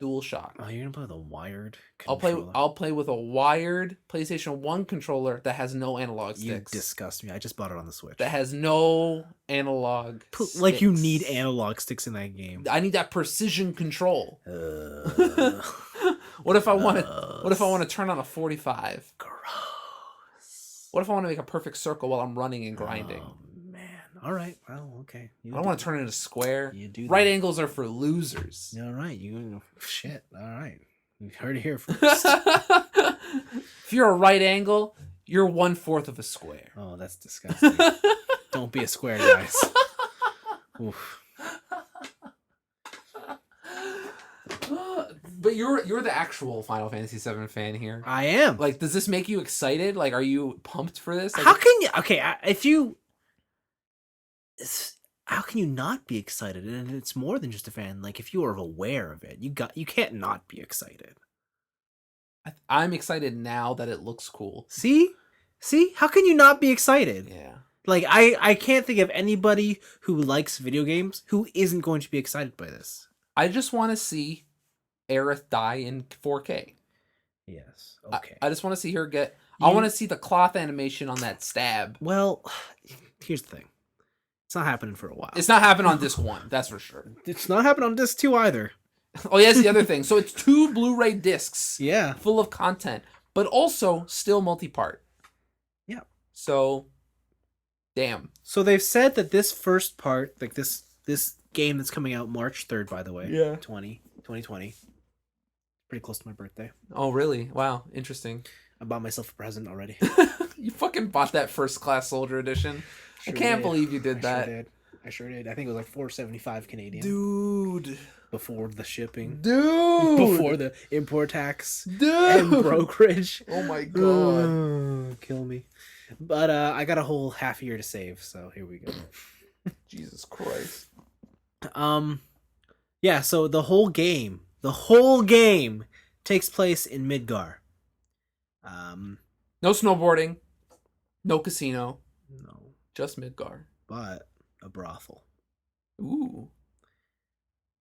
DualShock. Oh, you're gonna play with a wired controller? I'll play with a wired PlayStation 1 controller that has no analog sticks. You disgust me. I just bought it on the Switch. That has no analog sticks. Like you need analog sticks in that game. I need that precision control. What if I want to turn on a 45? Gross. What if I want to make a perfect circle while I'm running and grinding? Oh man. All right. Well, okay. I don't want to turn it into a square. You do right that. angles are for losers. All right. Shit. All right. You heard it here first. If you're a right angle, you're 1/4 of a square. Oh, that's disgusting. Don't be a square, guys. Oof. But you're the actual Final Fantasy VII fan here. I am. Like, does this make you excited? Like, are you pumped for this? Like, how can you? Okay, how can you not be excited? And it's more than just a fan. Like, if you are aware of it, you can't not be excited. I'm excited now that it looks cool. See, how can you not be excited? Yeah. Like, I can't think of anybody who likes video games who isn't going to be excited by this. I just want to see Aerith die in 4K. Yes. Okay. I just want to see her get... I want to see the cloth animation on that stab. Well, here's the thing. It's not happening for a while. It's not happening on disc 1, that's for sure. It's not happening on disc 2 either. Oh, yeah, that's the other thing. So it's 2 Blu-ray discs. Yeah. Full of content, but also still multi-part. Yeah. So, damn. So they've said that this first part, like this game that's coming out March 3rd, by the way. Yeah. 2020. Pretty close to my birthday. Oh, really? Wow. Interesting. I bought myself a present already. You fucking bought that First Class Soldier edition. Sure I can't did. believe you did that. I sure did. I think it was like $4.75 Canadian. Dude. Before the shipping. Dude. Before the import tax. Dude. And brokerage. Oh my god. Kill me. But I got a whole half year to save, so here we go. Jesus Christ. Yeah, so the whole game takes place in Midgar. No snowboarding. No casino. No. Just Midgar. But a brothel. Ooh.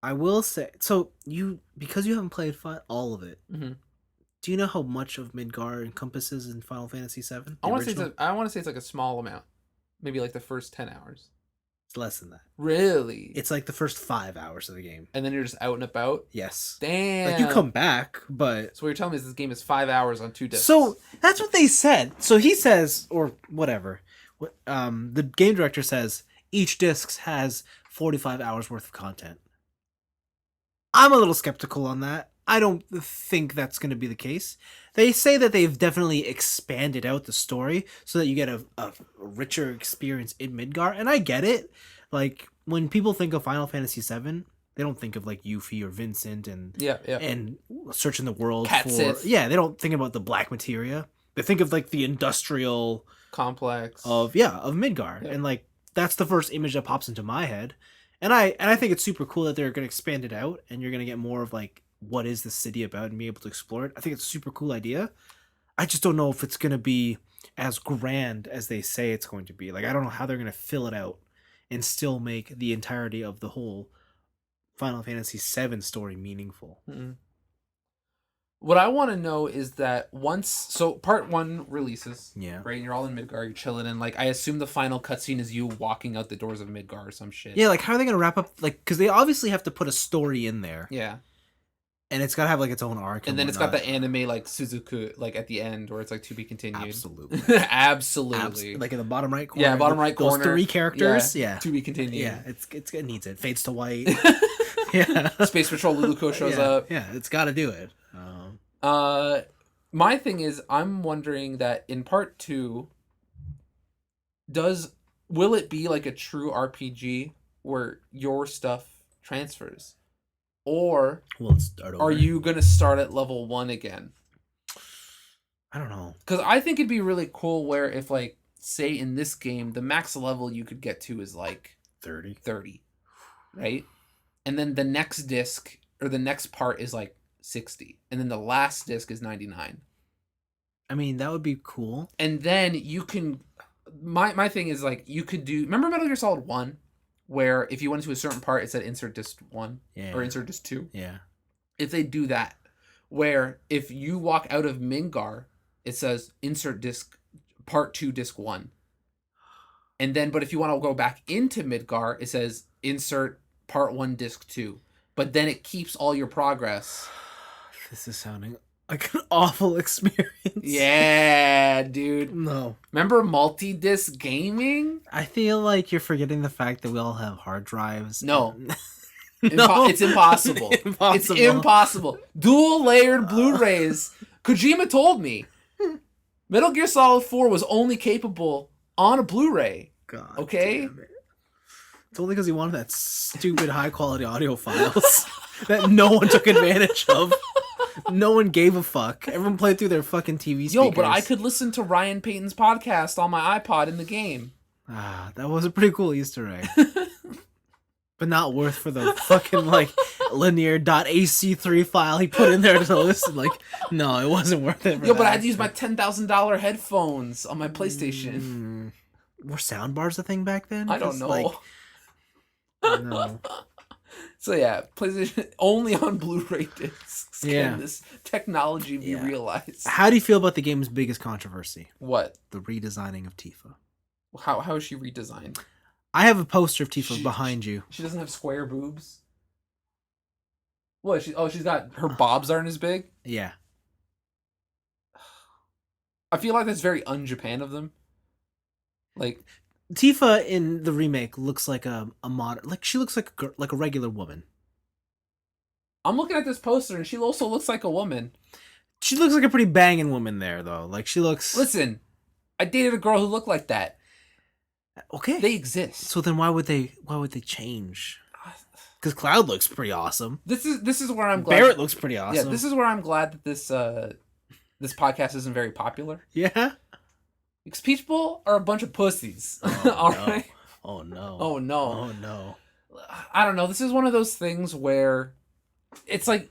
I will say, so because you haven't played all of it, Mm-hmm. do you know how much of Midgar encompasses in Final Fantasy VII? I want to say it's like a small amount. Maybe like the first 10 hours. It's less than that. Really? It's like the first 5 hours of the game. And then you're just out and about? Yes. Damn. Like you come back, but... So what you're telling me is this game is 5 hours on 2 discs. So that's what they said. So he says, or whatever, the game director says each disc has 45 hours worth of content. I'm a little skeptical on that. I don't think that's going to be the case. They say that they've definitely expanded out the story so that you get a richer experience in Midgar, and I get it. Like, when people think of Final Fantasy VII, they don't think of, like, Yuffie or Vincent and and searching the world Cat Sith. Yeah, they don't think about the black materia. They think of, like, the industrial... complex. Of Midgar. Yeah. And, like, that's the first image that pops into my head. And I think it's super cool that they're going to expand it out, and you're going to get more of, like, what is the city about and be able to explore it. I think it's a super cool idea. I just don't know if it's going to be as grand as they say it's going to be. Like, I don't know how they're going to fill it out and still make the entirety of the whole Final Fantasy VII story meaningful. Mm-mm. What I want to know is that so part 1 releases, Yeah. right? And you're all in Midgar, you're chilling, and like I assume the final cutscene is you walking out the doors of Midgar or some shit. Yeah, like how are they gonna wrap up? Like, because they obviously have to put a story in there. Yeah. And it's gotta have like its own arc. And then it's got the anime like Suzuku like at the end where it's like to be continued. Absolutely. Absolutely. Like in the bottom right corner. Yeah, bottom right those corner. 3 characters. Yeah. To be continued. Yeah, it needs it. Fades to white. Yeah. Space Patrol Luluko shows up. Yeah, it's got to do it. My thing is, I'm wondering that in part 2, will it be like a true RPG where your stuff transfers, or let's start over. Are you gonna start at level 1 again? I don't know. Because I think it'd be really cool where if like say in this game the max level you could get to is like 30, right? And then the next disc or the next part is like 60, and then the last disc is 99. I mean, that would be cool. And then you can my thing is like you could do, remember Metal Gear Solid 1 where if you went to a certain part it said insert disc 1 or insert disc 2? Yeah. If they do that, where if you walk out of Midgar it says insert disc part 2 disc 1. And then but if you want to go back into Midgar it says insert part 1 disc 2. But then it keeps all your progress. This is sounding like an awful experience. Yeah, dude. No. Remember multi-disc gaming? I feel like you're forgetting the fact that we all have hard drives. No. No. It's impossible. It's impossible. Dual layered Blu-rays. Kojima told me Metal Gear Solid 4 was only capable on a Blu-ray. God. Okay? Damn it. It's only because he wanted that stupid high quality audio files that no one took advantage of. No one gave a fuck. Everyone played through their fucking TV speakers. Yo, but I could listen to Ryan Payton's podcast on my iPod in the game. That was a pretty cool Easter egg. But not worth for the fucking like linear.ac3 file he put in there to listen. Like, no, it wasn't worth it. Yo, but I had to use my $10,000 headphones on my PlayStation. Were soundbars a thing back then? I don't know. Like, no. So yeah, PlayStation only on Blu-ray discs. Yeah. Can this technology be realized? How do you feel about the game's biggest controversy? What? The redesigning of Tifa. How is she redesigned? I have a poster of Tifa behind you. She doesn't have square boobs? What? She's got, her bobs aren't as big? Yeah. I feel like that's very un-Japan of them. Like, Tifa in the remake looks like a modern, like she looks like a regular woman. I'm looking at this poster and she also looks like a woman. She looks like a pretty banging woman there, though. Like she looks. Listen, I dated a girl who looked like that. Okay, they exist. So then why would they change? Because Cloud looks pretty awesome. This is where I'm glad. Barrett looks pretty awesome. Yeah, this is where I'm glad that this podcast isn't very popular. Yeah. Because people are a bunch of pussies. Oh, all no. right. Oh no. Oh no. Oh no. I don't know. This is one of those things where it's like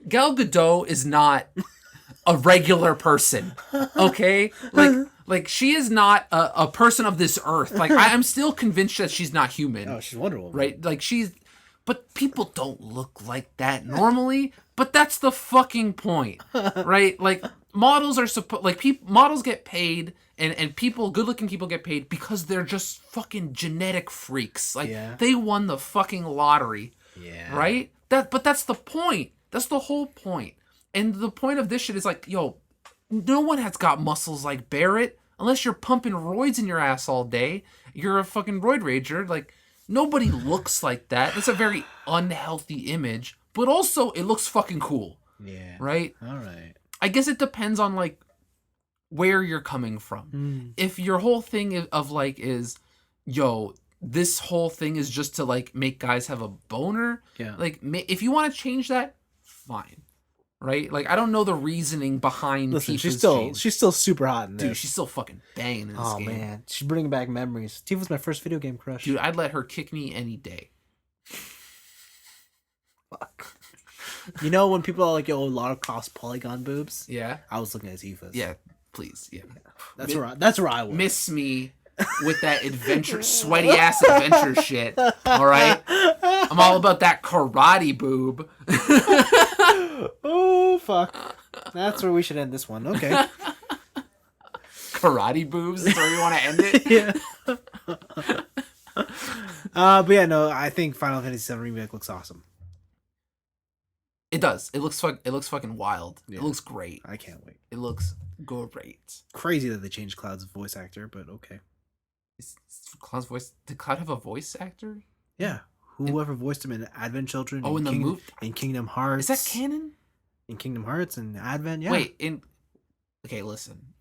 Gal Gadot is not a regular person. Okay? Like she is not a person of this earth. Like I'm still convinced that she's not human. Oh, she's Wonder Woman. Right? Like but people don't look like that normally. But that's the fucking point. Right? Like models are models get paid and good-looking people get paid because they're just fucking genetic freaks. Like they won the fucking lottery. Yeah. Right? But that's the point. That's the whole point. And the point of this shit is like, yo, no one has got muscles like Barrett unless you're pumping roids in your ass all day. You're a fucking roid rager. Like nobody looks like that. That's a very unhealthy image, but also it looks fucking cool. Yeah. Right? All right. I guess it depends on like where you're coming from. If your whole thing is, yo, this whole thing is just to like make guys have a boner. Yeah. Like if you want to change that, fine. Right? Like I don't know the reasoning behind. Listen, Tifa's she's still super hot in this. Dude, she's still fucking banging in this game. Oh man, she's bringing back memories. Tifa's my first video game crush. Dude, I'd let her kick me any day. Fuck. You know when people are like, yo, Lara Croft polygon boobs? Yeah. I was looking at Tifa's. Yeah, please. Yeah. That's where I was. Miss me with that sweaty ass adventure shit. All right? I'm all about that karate boob. Oh, fuck. That's where we should end this one. Okay. Karate boobs is where you want to end it. Yeah. But yeah, no, I think Final Fantasy VII Remake looks awesome. It does. It looks fucking wild. Yeah. It looks great. I can't wait. It looks great. Crazy that they changed Cloud's voice actor, but okay. Is Cloud's voice? Did Cloud have a voice actor? Yeah. Whoever voiced him in Advent Children. Oh, in the movie? In Kingdom Hearts. Is that canon? In Kingdom Hearts and Advent, yeah. Wait, okay, listen.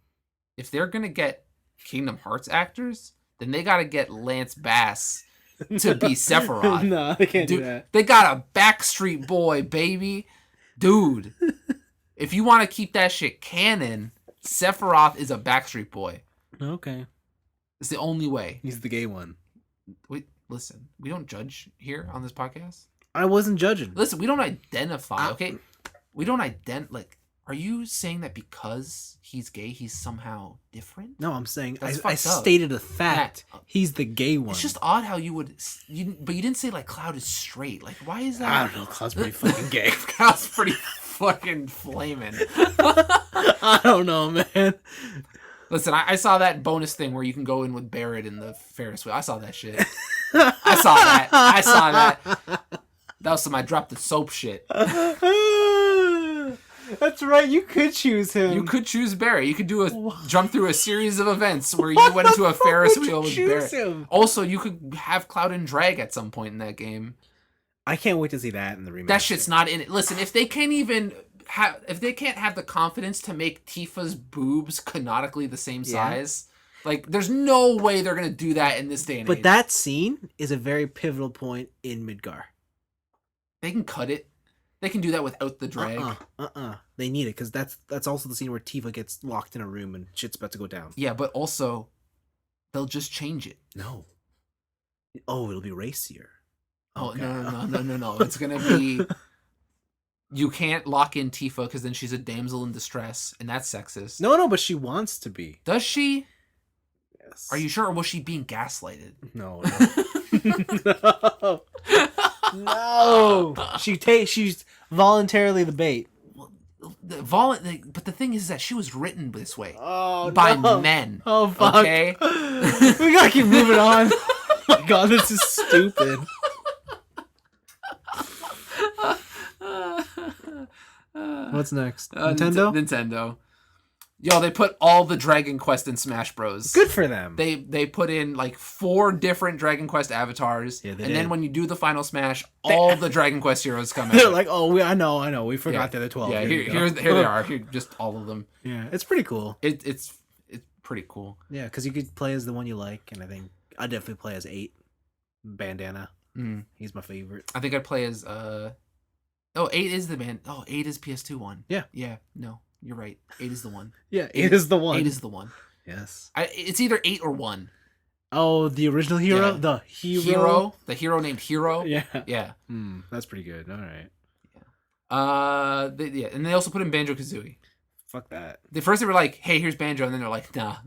If they're gonna get Kingdom Hearts actors, then they gotta get Lance Bass to be Sephiroth. No, they can't do that. They got a Backstreet Boy, baby. Dude. If you want to keep that shit canon, Sephiroth is a Backstreet Boy. Okay. It's the only way. He's the gay one. Wait, listen. We don't judge here on this podcast. I wasn't judging. Listen, we don't identify, okay? We don't like, are you saying that because he's gay, he's somehow different? No, I'm saying That's I fucked up. stated a fact. Matt, He's the gay one. It's just odd how but you didn't say like Cloud is straight. Like, why is that? I don't know. Cloud's pretty fucking gay. Cloud's pretty fucking flaming. I don't know, man. Listen, I saw that bonus thing where you can go in with Barrett in the Ferris wheel. I saw that shit. I saw that. That was some I dropped the soap shit. That's right. You could choose him. You could choose Barrett. You could jump through a series of events where you went into a Ferris wheel with Barrett. Him? Also, you could have Cloud and Drag at some point in that game. I can't wait to see that in the remake. That shit's not in it. Listen, if they can't have the confidence to make Tifa's boobs canonically the same size, like there's no way they're gonna do that in this day and age. But that scene is a very pivotal point in Midgar. They can cut it. They can do that without the drag. They need it because that's also the scene where Tifa gets locked in a room and shit's about to go down. Yeah, but also they'll just change it. No. Oh, it'll be racier. Oh, Okay. no. It's gonna be. You can't lock in Tifa because then she's a damsel in distress, and that's sexist. No, but she wants to be. Does she? Yes. Are you sure, or was she being gaslighted? No. No. She's voluntarily the bait. But the thing is that she was written this way by men. Oh fuck. Okay? We gotta keep moving on. Oh my god, this is stupid. What's next? Nintendo? Nintendo. Yo, they put all the Dragon Quest in Smash Bros. Good for them. They put in like 4 different Dragon Quest avatars, Yeah, then when you do the final Smash, all the Dragon Quest heroes come out. They're like, I know. We forgot the other 12. Yeah, here they are. Here, just all of them. Yeah, it's pretty cool. It's pretty cool. Yeah, because you could play as the one you like, and I think I'd definitely play as 8. Bandana. He's my favorite. I think I'd play as 8 is the man. Oh, 8 is PS2 one. Yeah. Yeah. No, you're right. 8 is the one. Yeah, 8 is the one. 8 is the one. Yes. It's either 8 or 1. Oh, the original hero? Yeah. The hero? The hero named Hero. Yeah. Yeah. That's pretty good. All right. Yeah. And they also put in Banjo-Kazooie. Fuck that. They were like, hey, here's Banjo. And then they're like, nah,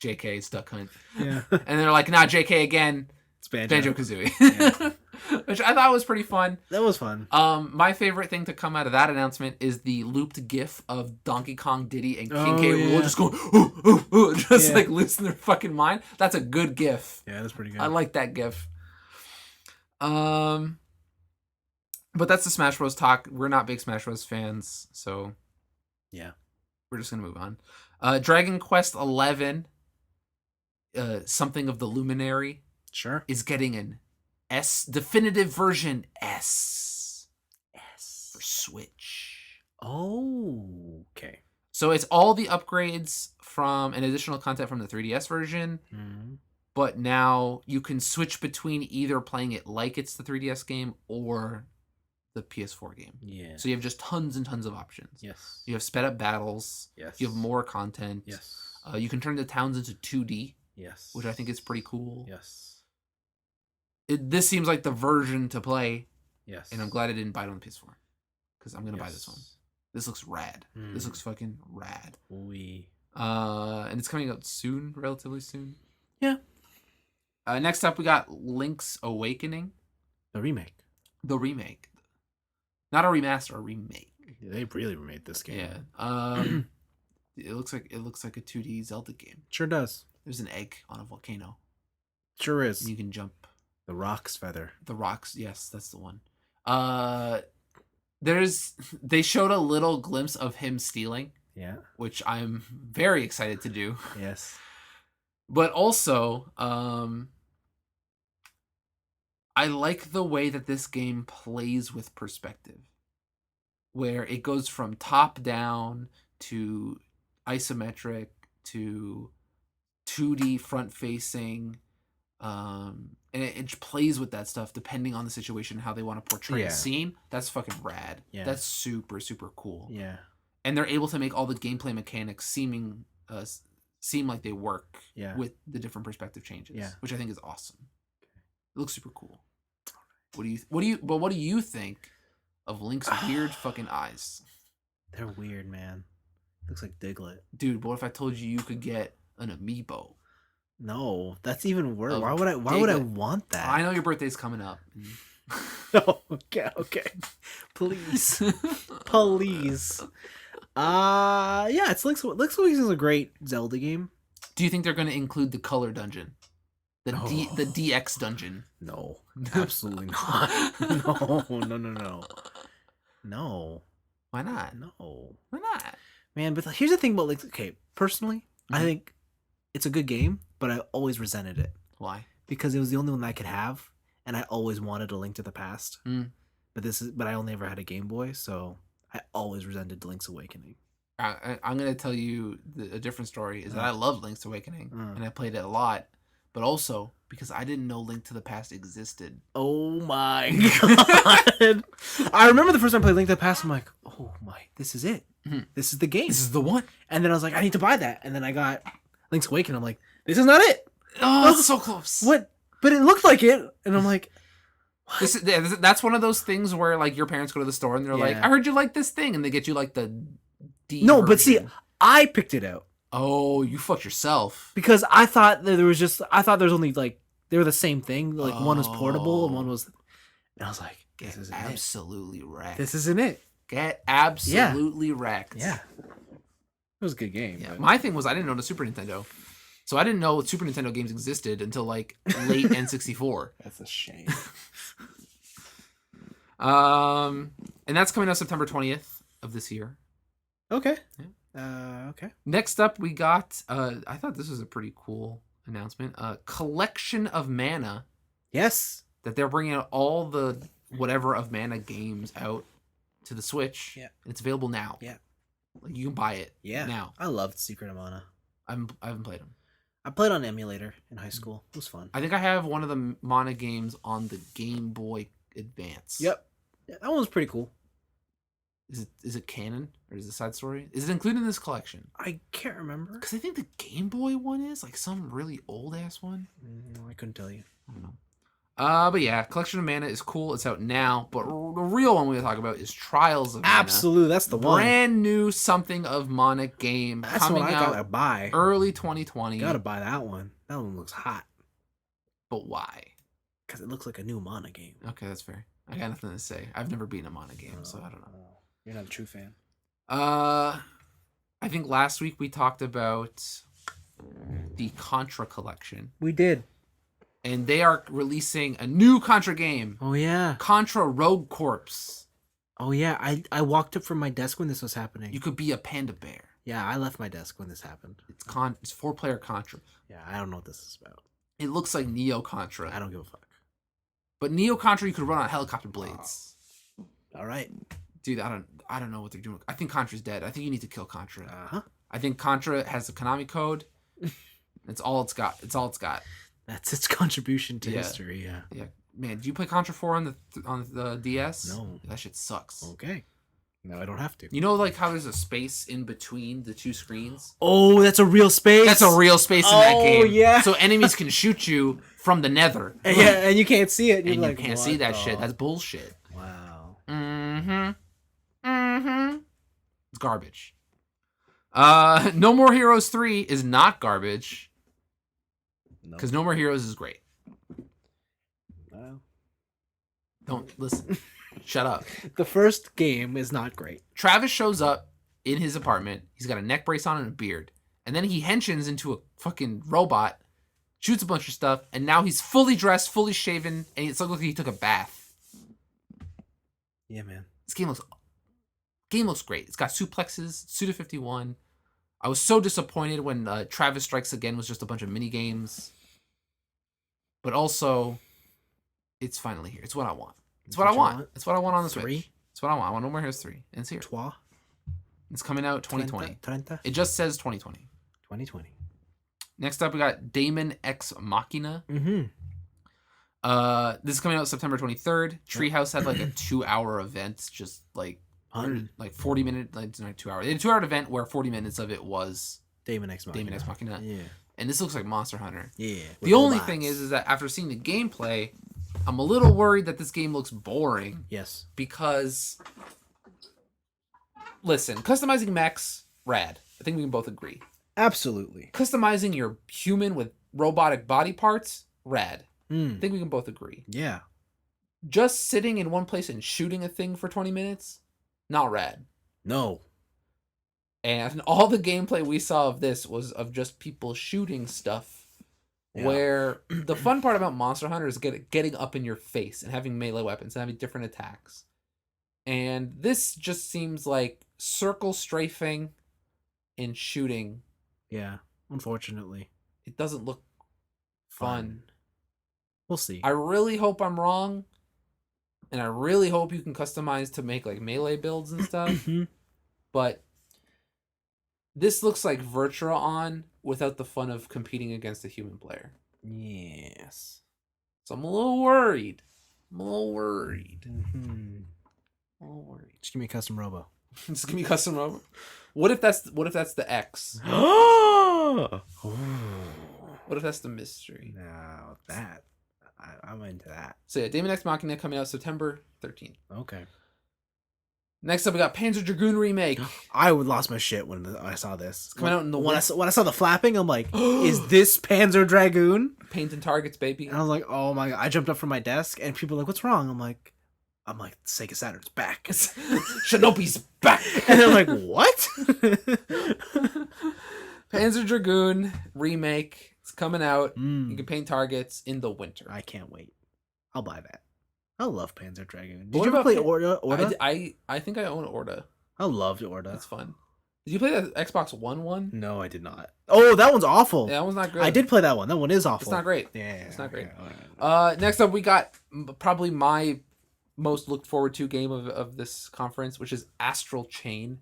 JK, it's Duck Hunt. Yeah. And then they're like, nah, JK again. It's Banjo-Kazooie. Yeah. Which I thought was pretty fun. That was fun. My favorite thing to come out of that announcement is the looped GIF of Donkey Kong, Diddy, and King K. Rool just going, like losing their fucking mind. That's a good GIF. Yeah, that's pretty good. I like that GIF. But that's the Smash Bros. Talk. We're not big Smash Bros. Fans, so yeah, we're just gonna move on. Dragon Quest XI, something of the Luminary, is getting an definitive version S for Switch. Oh, okay. So it's all the upgrades from an additional content from the 3DS version, but now you can switch between either playing it like it's the 3DS game or the PS4 game. Yeah. So you have just tons and tons of options. Yes. You have sped up battles. Yes. You have more content. Yes. You can turn the towns into 2D. Yes. Which I think is pretty cool. Yes. This seems like the version to play. Yes. And I'm glad I didn't buy it on the PS4. Because I'm going to buy this one. This looks rad. This looks fucking rad. And it's coming out soon, relatively soon. Yeah. Next up, we got Link's Awakening. The remake. The remake. Not a remaster, a remake. They really remade this game. Yeah. It looks like a 2D Zelda game. Sure does. There's an egg on a volcano. Sure is. And you can jump. The Rock's feather. The Rocks, yes, that's the one. They showed a little glimpse of him stealing. Yeah. Which I'm very excited to do. Yes. But also, I like the way that this game plays with perspective, where it goes from top down to isometric to 2D front facing, and it plays with that stuff depending on the situation, how they want to portray a scene. That's fucking rad. Yeah. That's super, super cool. Yeah. And they're able to make all the gameplay mechanics seem like they work with the different perspective changes, which I think is awesome. It looks super cool. What do you think of Link's weird fucking eyes? They're weird, man. Looks like Diglett. Dude, what if I told you could get an amiibo? No, that's even worse. Why would I want that? I know your birthday's coming up. No, okay. Please. Please. Yeah, it's Link's Awakening is a great Zelda game. Do you think they're going to include the color dungeon? The DX dungeon? No, absolutely not. No. No. Why not? No. Why not? Man, but here's the thing about Link. Okay, personally, I think it's a good game, but I always resented it. Why? Because it was the only one I could have, and I always wanted a Link to the Past. But I only ever had a Game Boy, so I always resented Link's Awakening. I'm going to tell you a different story, is that I love Link's Awakening, and I played it a lot, but also because I didn't know Link to the Past existed. Oh my god. I remember the first time I played Link to the Past, I'm like, oh my, this is it. This is the game. This is the one. And then I was like, I need to buy that. And then I got Link's Awakening. I'm like, this is not it. Oh, it's so close. What? But it looked like it. And I'm like, that's one of those things where like your parents go to the store and they're like, I heard you like this thing. And they get you like the D No, version. but see, I picked it out. Oh, you fucked yourself. Because I thought that there was only like, they were the same thing. Like one was portable and one was, and I was like, this isn't absolutely wrecked. This isn't it. Get absolutely wrecked. Yeah. It was a good game. Yeah. But... My thing was I didn't know the Super Nintendo. So I didn't know Super Nintendo games existed until like late N64. That's a shame. And that's coming out September 20th of this year. Okay. Yeah. Okay. Next up we got I thought this was a pretty cool announcement. Collection of Mana. Yes. That they're bringing out all the whatever of Mana games out to the Switch. Yeah. And it's available now. Yeah. Like you can buy it. Yeah. Now. I loved Secret of Mana. I haven't played them. I played on emulator in high school. It was fun. I think I have one of the Mana games on the Game Boy Advance. Yep. Yeah, that one was pretty cool. Is it canon or is it a side story? Is it included in this collection? I can't remember. Because I think the Game Boy one is like some really old ass one. No, I couldn't tell you. I don't know. But yeah, Collection of Mana is cool. It's out now. But the real one we're going to talk about is Trials of Mana. Absolutely, that's the one. Brand new something of Mana game. That's coming what I gotta buy. Early 2020. Gotta buy that one. That one looks hot. But why? Because it looks like a new Mana game. Okay, that's fair. I got nothing to say. I've never beaten a Mana game, so I don't know. You're not a true fan. I think last week we talked about the Contra collection. We did. And they are releasing a new Contra game. Oh, yeah. Contra Rogue Corps. Oh, yeah. I walked up from my desk when this was happening. You could be a panda bear. Yeah, I left my desk when this happened. It's 4-player Contra. Yeah, I don't know what this is about. It looks like Neo Contra. I don't give a fuck. But Neo Contra you could run on helicopter blades. All right. Dude, I don't know what they're doing. I think Contra's dead. I think you need to kill Contra. Uh-huh. I think Contra has a Konami code. It's all it's got. It's all it's got. That's its contribution to history, yeah. Yeah. Man, did you play Contra 4 on the DS? No. That shit sucks. Okay. No, I don't have to. You know like how there's a space in between the two screens? Oh, that's a real space? That's a real space in that game. Oh, yeah. So enemies can shoot you from the nether. Yeah, and you can't see it. And you can't see that shit. That's bullshit. Wow. It's garbage. No More Heroes 3 is not garbage. Because No More Heroes is great. Well. Don't listen. Shut up. The first game is not great. Travis shows up in his apartment. He's got a neck brace on and a beard. And then he henshins into a fucking robot, shoots a bunch of stuff, and now he's fully dressed, fully shaven, and it's like he took a bath. Yeah, man. This game looks great. It's got suplexes, Suda 51. I was so disappointed when Travis Strikes Again was just a bunch of mini games. But also, it's finally here. It's what I want. It's what I want. It's what I want on the Switch. It's what I want. I want No More Heroes 3. And it's here. It's coming out 2020. It just says 2020. 2020. Next up, we got Daemon X Machina. Mm-hmm. This is coming out September 23rd. Treehouse had like a 2-hour event, just like 40 minutes, like not 2 hours. They had a 2-hour event where 40 minutes of it was Daemon X Machina. Yeah. And this looks like Monster Hunter. Yeah. The only thing is that after seeing the gameplay, I'm a little worried that this game looks boring. Yes. Because, listen, customizing mechs, rad. I think we can both agree. Absolutely. Customizing your human with robotic body parts, rad. I think we can both agree. Yeah. Just sitting in one place and shooting a thing for 20 minutes, not rad. No. And all the gameplay we saw of this was of just people shooting stuff. Yeah. Where the fun part about Monster Hunter is getting up in your face and having melee weapons and having different attacks. And this just seems like circle strafing and shooting. Yeah, unfortunately. It doesn't look fun. We'll see. I really hope I'm wrong. And I really hope you can customize to make like melee builds and stuff. But this looks like Virtua On without the fun of competing against a human player. Yes. So I'm a little worried. Just give me a custom robo. Just give me a custom robo. What if that's the X? What if that's the mystery? No, that I'm into that. So yeah, Daemon X Machina coming out September 13th. Okay. Next up, we got Panzer Dragoon Remake. I lost my shit when I saw this. It's coming out in the when I saw the flapping, I'm like, is this Panzer Dragoon? Painting targets, baby. And I was like, oh my god! I jumped up from my desk, and people were like, what's wrong? I'm like, Sega Saturn's back. Shinobi's back. And I'm like, what? Panzer Dragoon Remake. It's coming out. You can paint targets in the winter. I can't wait. I'll buy that. I love Panzer Dragoon. Did you ever play Orda? I think I own Orda. I loved Orda. It's fun. Did you play the Xbox One one? No, I did not. Oh, that one's awful. Yeah, that one's not good. I did play that one. That one is awful. It's not great. Yeah, it's not great. Okay. Next up, we got probably my most looked forward to game of this conference, which is Astral Chain,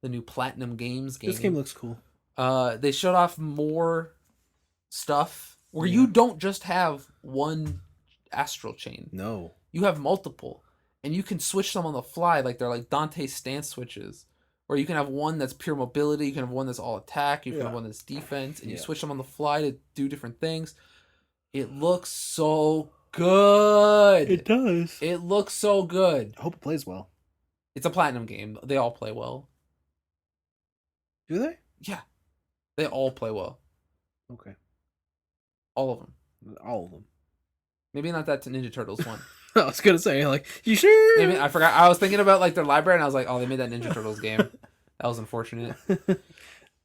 the new Platinum Games game. This game looks cool. They showed off more stuff where you don't just have one Astral Chain. No. You have multiple, and you can switch them on the fly, like they're like Dante's stance switches, where you can have one that's pure mobility, you can have one that's all attack, you can have one that's defense, and you switch them on the fly to do different things. It looks so good. It does. It looks so good. I hope it plays well. It's a Platinum game. They all play well. Do they? Yeah. They all play well. Okay. All of them. All of them. Maybe not that Ninja Turtles one. I was gonna say, like, you sure? Maybe I forgot. I was thinking about like their library, and I was like, oh, they made that Ninja Turtles game. That was unfortunate.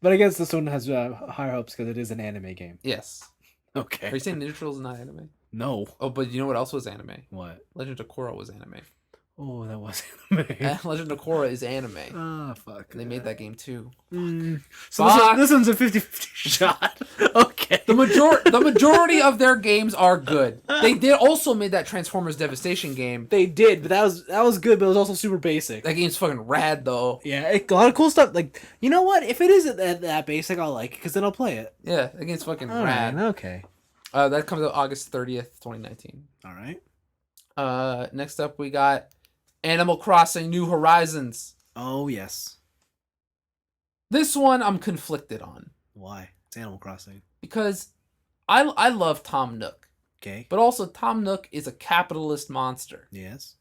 But I guess this one has higher hopes because it is an anime game. Yes. Okay. Are you saying Ninja Turtles is not anime? No. Oh, but you know what else was anime? What? Legend of Korra was anime. Oh, that was anime. Legend of Korra is anime. Ah, fuck. And they made that game too. So this one's a 50-50 shot. Okay. The majority of their games are good. They did also made that Transformers Devastation game. They did, but that was good, but it was also super basic. That game's fucking rad though. Yeah, a lot of cool stuff. Like, you know what? If it isn't that basic, I'll like it because then I'll play it. Yeah, that game's fucking rad. Right, okay. That comes out August 30th, 2019. All right. Next up we got Animal Crossing New Horizons. Oh, yes. This one I'm conflicted on. Why? It's Animal Crossing. Because I love Tom Nook. Okay. But also Tom Nook is a capitalist monster. Yes.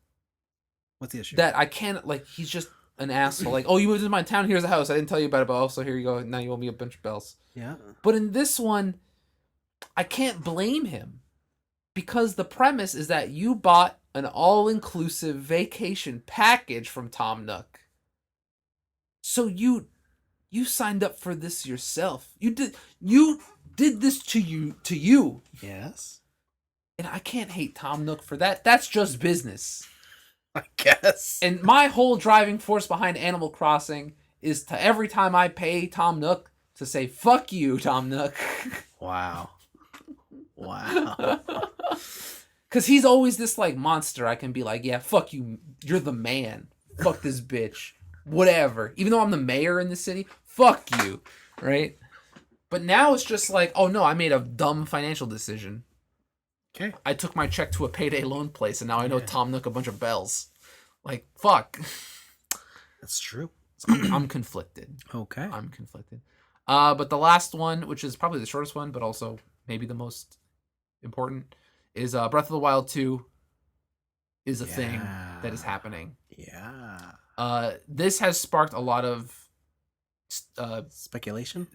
What's the issue? That I can't, like, he's just an asshole. Like, oh, you moved into my town, here's a house. I didn't tell you about it, but also here you go. Now you owe me a bunch of bells. Yeah. But in this one, I can't blame him. Because the premise is that you bought an all-inclusive vacation package from Tom Nook. So you signed up for this yourself. You did this to you. Yes. And I can't hate Tom Nook for that. That's just business. I guess. And my whole driving force behind Animal Crossing is to every time I pay Tom Nook to say, fuck you, Tom Nook. Wow. Wow. Because he's always this, like, monster. I can be like, yeah, fuck you. You're the man. Fuck this bitch. Whatever. Even though I'm the mayor in the city, fuck you. Right? But now it's just like, oh, no, I made a dumb financial decision. Okay. I took my check to a payday loan place, and now I know Tom Nook a bunch of bells. Like, fuck. That's true. So I'm conflicted. Okay. I'm conflicted. But the last one, which is probably the shortest one, but also maybe the most important, is Breath of the Wild 2 is a thing that is happening. Yeah. This has sparked a lot of speculation,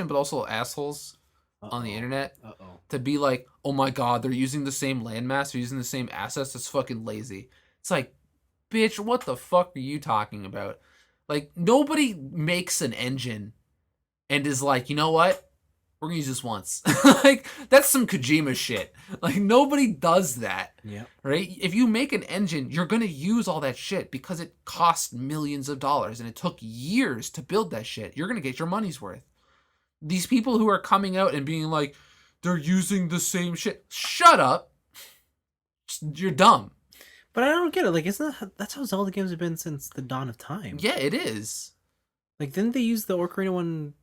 but also assholes on the internet Uh-oh. to be like, oh my god, they're using the same landmass, they're using the same assets, it's fucking lazy. It's like, bitch, what the fuck are you talking about? Like, nobody makes an engine and is like, you know what? We're gonna use this once. Like, that's some Kojima shit. Like, nobody does that. Yeah. Right? If you make an engine, you're gonna use all that shit because it cost millions of dollars and it took years to build that shit. You're gonna get your money's worth. These people who are coming out and being like, they're using the same shit. Shut up. You're dumb. But I don't get it. Like, that's how Zelda games have been since the dawn of time? Yeah, it is. Like, didn't they use the Ocarina one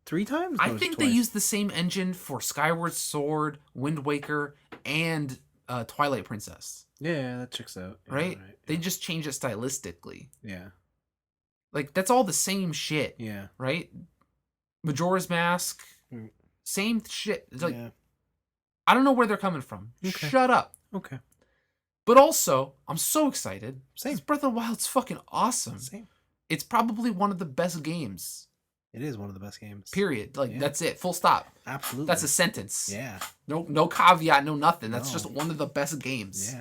3 times? I think they used the same engine for Skyward Sword, Wind Waker, and Twilight Princess. Yeah, that checks out. Yeah, right? They just changed it stylistically. Yeah. Like, that's all the same shit. Yeah. Right? Majora's Mask, same shit. It's like, yeah. I don't know where they're coming from. Okay. Shut up. Okay. But also, I'm so excited. Same. Breath of the Wild's fucking awesome. Same. It's probably one of the best games. It is one of the best games. Period. Like, that's it. Full stop. Absolutely. That's a sentence. Yeah. No caveat, no nothing. That's just one of the best games.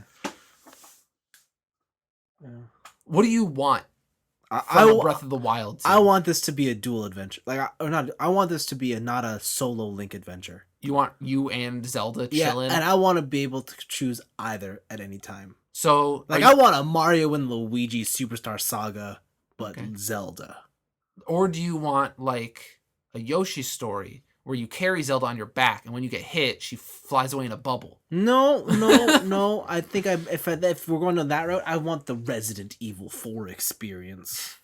Yeah. What do you want I Breath of the Wild 2? I want this to be a dual adventure. Like, I want this to be not a solo Link adventure. You want you and Zelda chilling? Yeah, and I want to be able to choose either at any time. So, like, I want a Mario and Luigi Superstar Saga, but Zelda. Or do you want, like, a Yoshi story where you carry Zelda on your back, and when you get hit, she flies away in a bubble? No. I think if we're going on that route, I want the Resident Evil 4 experience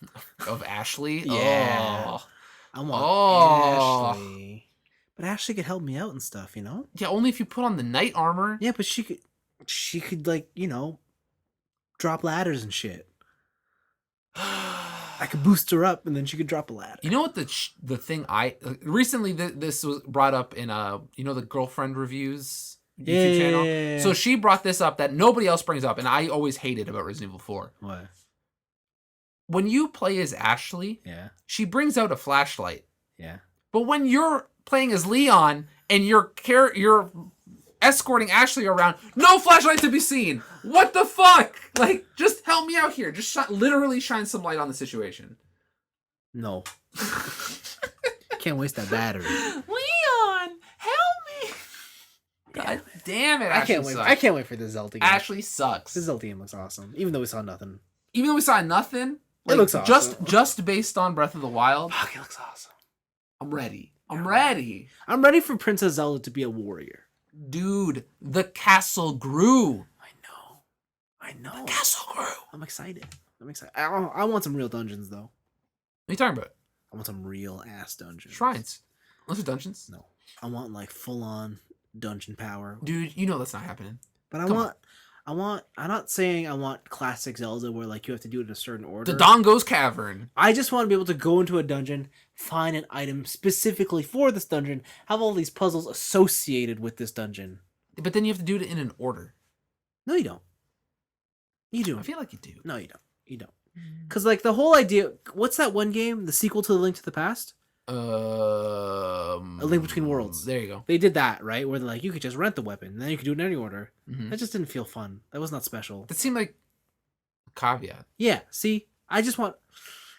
of Ashley. Yeah, oh. I want Ashley. But Ashley could help me out and stuff, you know? Yeah, only if you put on the knight armor. Yeah, but she could like, drop ladders and shit. I could boost her up and then she could drop a ladder. You know what the thing recently this was brought up in the girlfriend reviews YouTube channel. Yeah. So she brought this up that nobody else brings up, and I always hated about Resident Evil 4. What? When you play as Ashley, she brings out a flashlight. Yeah. But when you're playing as Leon and you're escorting Ashley around, no flashlight to be seen. What the fuck? Like, just help me out here. Just literally shine some light on the situation. No. Can't waste that battery. Leon, help me. God damn it, Ashley sucks. I can't wait for the Zelda game. Ashley sucks. The Zelda game looks awesome. Even though we saw nothing. Like, it looks awesome. Just based on Breath of the Wild. Fuck, it looks awesome. I'm ready. I'm ready. I'm ready for Princess Zelda to be a warrior. Dude, the castle grew. I know. The castle grew. I'm excited. I want some real dungeons, though. What are you talking about? I want some real ass dungeons. Shrines. Those are dungeons. No. I want, like, full on dungeon power. Dude, you know that's not happening. But I'm not saying I want classic Zelda where, like, you have to do it in a certain order. The Dongo's Cavern. I just want to be able to go into a dungeon, find an item specifically for this dungeon, have all these puzzles associated with this dungeon. But then you have to do it in an order. No, you don't. You do. I feel like you do. No, you don't. You don't. Because, like, the whole idea... What's that one game? The sequel to The Link to the Past? A Link Between Worlds. There you go. They did that, right? Where they're like, you could just rent the weapon, and then you could do it in any order. Mhm. That just didn't feel fun. That was not special. That seemed like a caveat. Yeah, see? I just want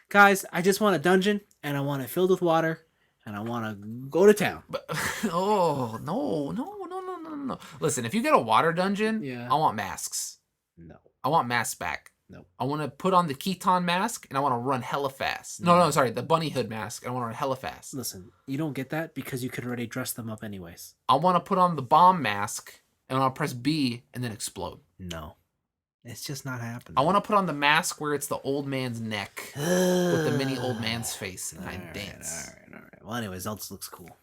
a dungeon, and I want it filled with water, and I want to go to town. But oh no. Listen, if you get a water dungeon, Yeah. I want masks. No. I want masks back. No. I want to put on the Keaton mask and I want to run hella fast. No, sorry, the bunny hood mask. I want to run hella fast. Listen, you don't get that because you could already dress them up anyways. I want to put on the bomb mask and I'll press B and then explode. No. It's just not happening. I want to put on the mask where it's the old man's neck with the mini old man's face and I dance. All right. Well, anyways, Zelda looks cool.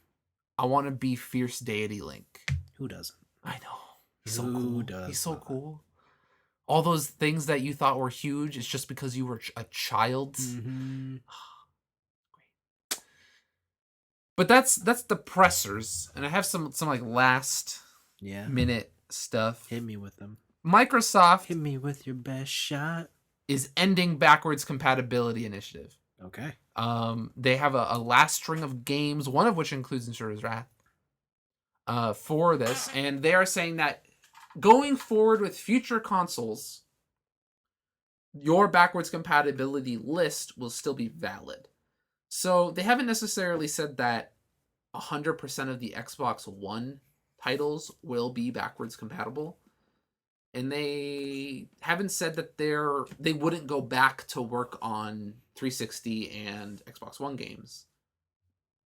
I want to be Fierce Deity Link. Who doesn't? I know. He's so Who cool. does He's so not? cool. All those things that you thought were huge, it's just because you were a child. Mm-hmm. Great. But that's the pressers, and I have some like last minute stuff. Hit me with them. Microsoft Hit me with your best shot. is ending backwards compatibility initiative. Okay. They have a last string of games, one of which includes Insurer's Wrath, for this, and they are saying that going forward with future consoles, your backwards compatibility list will still be valid. So they haven't necessarily said that 100% of the Xbox One titles will be backwards compatible. And they haven't said that they wouldn't go back to work on 360 and Xbox One games.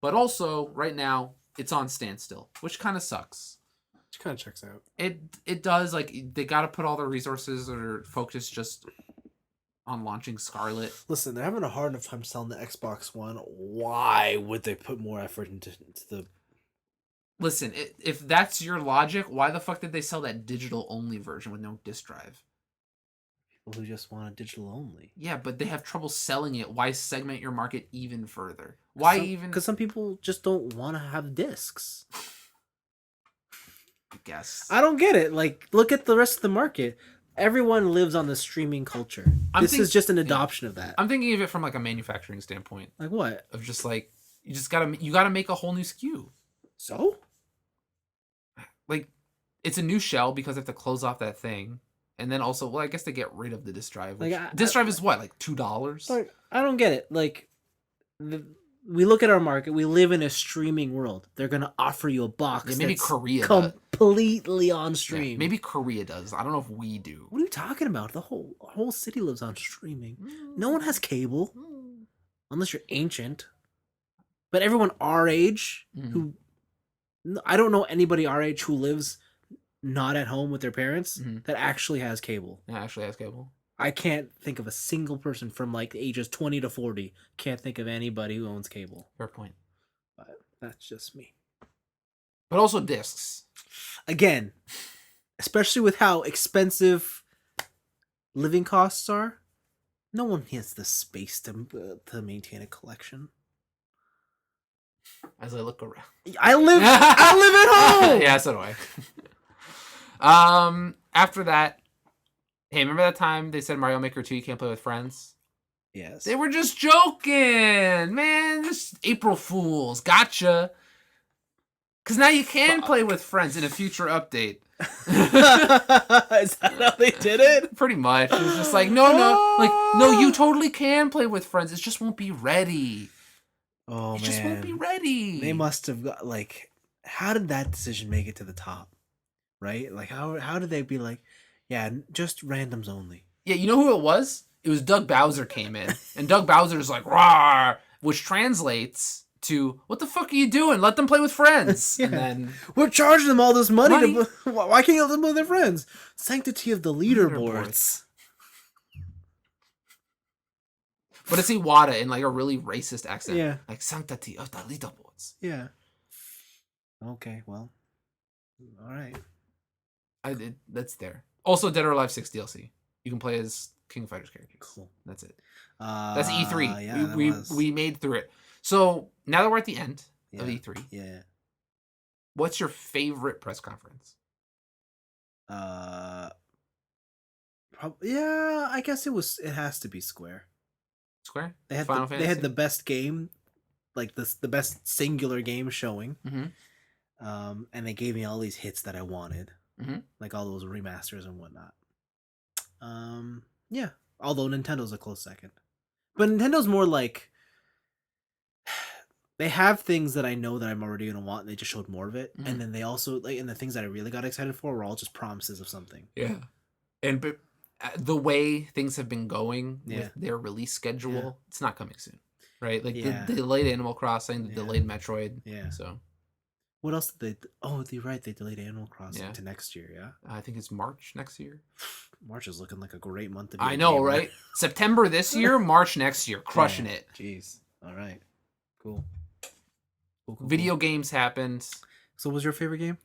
But also, right now, it's on standstill, which kind of sucks. Which kind of checks out. It does. Like, they got to put all their resources or focus just on launching Scarlet. Listen, they're having a hard enough time selling the Xbox One. Why would they put more effort into the... Listen, if that's your logic, why the fuck did they sell that digital-only version with no disc drive? People who just want a digital only. Yeah, but they have trouble selling it. Why segment your market even further? Why even... Because some people just don't want to have discs. I guess. I don't get it. Like, look at the rest of the market. Everyone lives on the streaming culture. This is just an adoption of that. I'm thinking of it from like a manufacturing standpoint. Like what? Of just like, you gotta make a whole new SKU. So? Like, it's a new shell because they have to close off that thing. And then also, well, I guess they get rid of the disc drive. Which, disc drive is what, like $2? Like, I don't get it. Like, we look at our market. We live in a streaming world. They're gonna offer you a box. Yeah, maybe that's Korea completely on stream. Yeah, maybe Korea does. I don't know if we do. What are you talking about? The whole city lives on streaming. No one has cable, unless you're ancient. But everyone our age who... I don't know anybody our age who lives not at home with their parents that actually has cable. Yeah, actually has cable. I can't think of a single person from like ages 20 to 40. Can't think of anybody who owns cable. Fair point. But that's just me. But also discs. Again, especially with how expensive living costs are, no one has the space to maintain a collection. As I look around, I live at home. Yeah, so do I. After that, hey, remember that time they said Mario Maker 2 you can't play with friends? Yes. They were just joking, man. Just April Fools, gotcha. Because now you can play with friends in a future update. Is that how they did it? Pretty much. It was just like, no, you totally can play with friends. It just won't be ready. Oh, it just won't be ready. They must have got, like, how did that decision make it to the top? Right? Like, how did they be like, yeah, just randoms only? Yeah, you know who it was? It was Doug Bowser came in. And Doug Bowser's like, rawr, which translates to, what the fuck are you doing? Let them play with friends. Yeah. And then we're charging them all this money. Why can't you let them play with their friends? Sanctity of the leaderboards. But it's Iwata in like a really racist accent. Yeah. Like, sanctity of the leaderboards. Yeah. Okay, well. All right. That's there. Also, Dead or Alive 6 DLC. You can play as King of Fighters characters. Cool. That's it. That's E3. Yeah, we made through it. So, now that we're at the end of E3. Yeah. What's your favorite press conference? I guess it has to be Square. Square? They had the best game like the best singular game showing. Mm-hmm. And they gave me all these hits that I wanted, Mm-hmm. like all those remasters and whatnot. Yeah. Although Nintendo's a close second, but Nintendo's more like they have things that I know that I'm already gonna want, and they just showed more of it. Mhm. And then they also like, and the things that I really got excited for were all just promises of something. Yeah. And but the way things have been going Yeah. with their release schedule, it's not coming soon, right? Like Yeah. the delayed Animal Crossing, the Yeah. delayed Metroid. Yeah. So What else did they? Oh, you're right. They delayed Animal Crossing Yeah. to next year. Yeah. I think it's March next year. March is looking like a great month to be. I a know, gamer. right? September this year, March next year, crushing Yeah. it. Jeez. All right. Cool. Video games happened. So, what was your favorite game?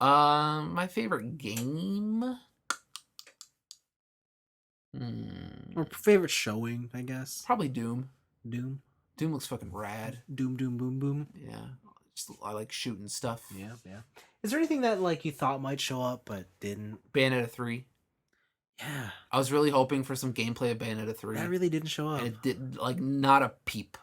My favorite game. Or favorite showing, I guess. Probably Doom. Doom. Doom looks fucking rad. Doom. Boom. Boom. Yeah. I like shooting stuff. Yeah. Is there anything that like you thought might show up but didn't? Bayonetta 3. Yeah. I was really hoping for some gameplay of Bayonetta 3. That really didn't show up. And it did, like, not a peep.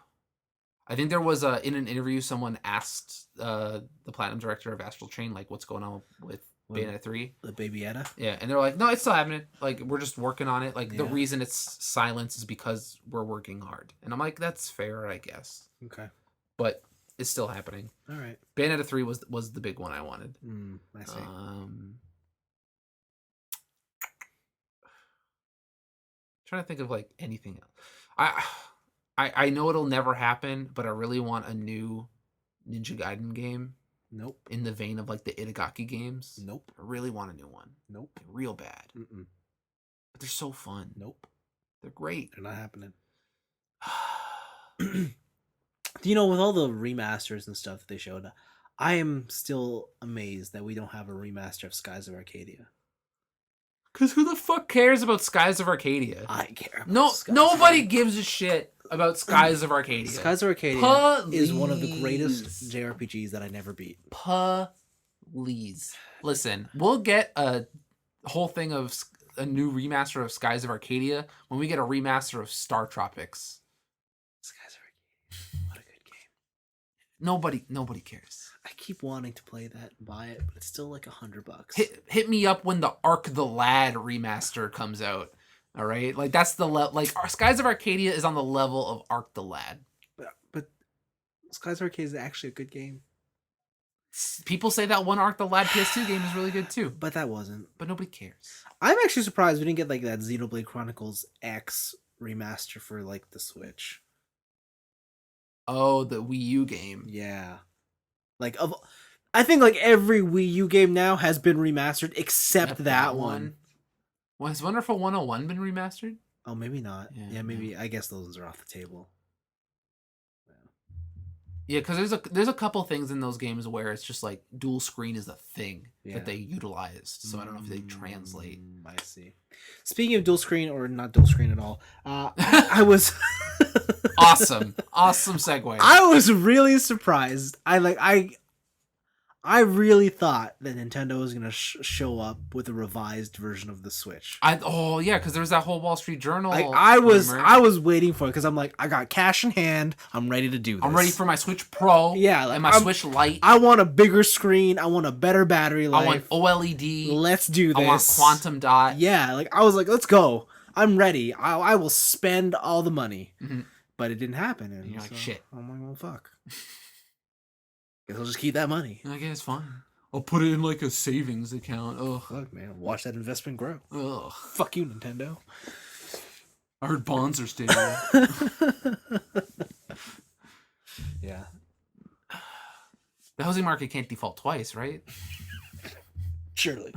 I think there was in an interview, someone asked the platinum director of Astral Chain, like, what's going on with Bayonetta 3? The Babyetta? Yeah, and they're like, no, it's still happening. Like, we're just working on it. Like, the Yeah. reason it's silence is because we're working hard. And I'm like, that's fair, I guess. Okay. But it's still happening. All right. Bayonetta 3 was the big one I wanted. I see. Trying to think of like anything else. I know it'll never happen, but I really want a new Ninja Gaiden game. Nope. In the vein of like the Itagaki games. Nope. I really want a new one. Nope. Real bad. Mm-mm. But they're so fun. Nope. They're great. They're not happening. You know, with all the remasters and stuff that they showed, I am still amazed that we don't have a remaster of Skies of Arcadia. Because who the fuck cares about Skies of Arcadia? I care. Nobody gives a shit about Skies of Arcadia. Skies of Arcadia is one of the greatest JRPGs that I never beat. Please. Listen, we'll get a whole thing of a new remaster of Skies of Arcadia when we get a remaster of Star Tropics. Skies of Arcadia. What a good game. Nobody cares. I keep wanting to play that and buy it, but it's still like $100. Hit me up when the Ark the Lad remaster comes out. All right, like that's the Skies of Arcadia is on the level of Ark the Lad. But Skies of Arcadia is actually a good game. People say that one Ark the Lad PS2 game is really good too, but that wasn't. But nobody cares. I'm actually surprised we didn't get like that Xenoblade Chronicles X remaster for like the Switch. Oh, the Wii U game. Yeah. Like I think like every Wii U game now has been remastered except that one. Well, has Wonderful 101 been remastered? Oh, maybe not. Yeah, maybe. Yeah. I guess those are off the table. Yeah, because there's a couple things in those games where it's just like dual screen is a thing that they utilized. So I don't know if they translate. I see. Speaking of dual screen or not dual screen at all, I was awesome segue. I was really surprised. I really thought that Nintendo was gonna show up with a revised version of the Switch. Because there was that whole Wall Street Journal. I was waiting for it because I'm like, I got cash in hand. I'm ready to do this. I'm ready for my Switch Pro. Yeah, and my Switch Lite. I want a bigger screen. I want a better battery life. I want OLED. Let's do this. I want quantum dot. Yeah, I was like, let's go. I'm ready. I will spend all the money. Mm-hmm. But it didn't happen. And you're like, shit. I'm like, well, fuck. Guess I'll just keep that money. I guess fine. I'll put it in like a savings account. Ugh. Fuck, man. Watch that investment grow. Ugh. Fuck you, Nintendo. I heard bonds are stable. Yeah. The housing market can't default twice, right? Surely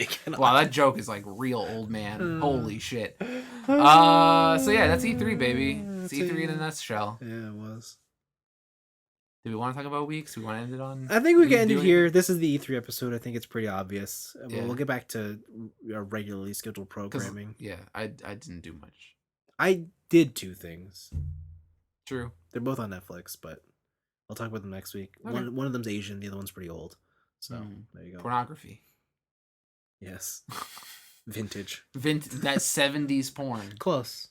it cannot. Wow, that joke is like real old man. Holy shit. So yeah, that's E3, baby. It's E3 in a nutshell. Yeah, it was. Do we want to talk about weeks? Do we want to end it on? I think we can end it here. This is the E3 episode. I think it's pretty obvious. Yeah. We'll get back to our regularly scheduled programming. Yeah, I didn't do much. I did 2 things. True. They're both on Netflix, but I'll talk about them next week. Okay. One of them's Asian. The other one's pretty old. So there you go. Pornography. Yes. Vintage. That 70s porn. Close.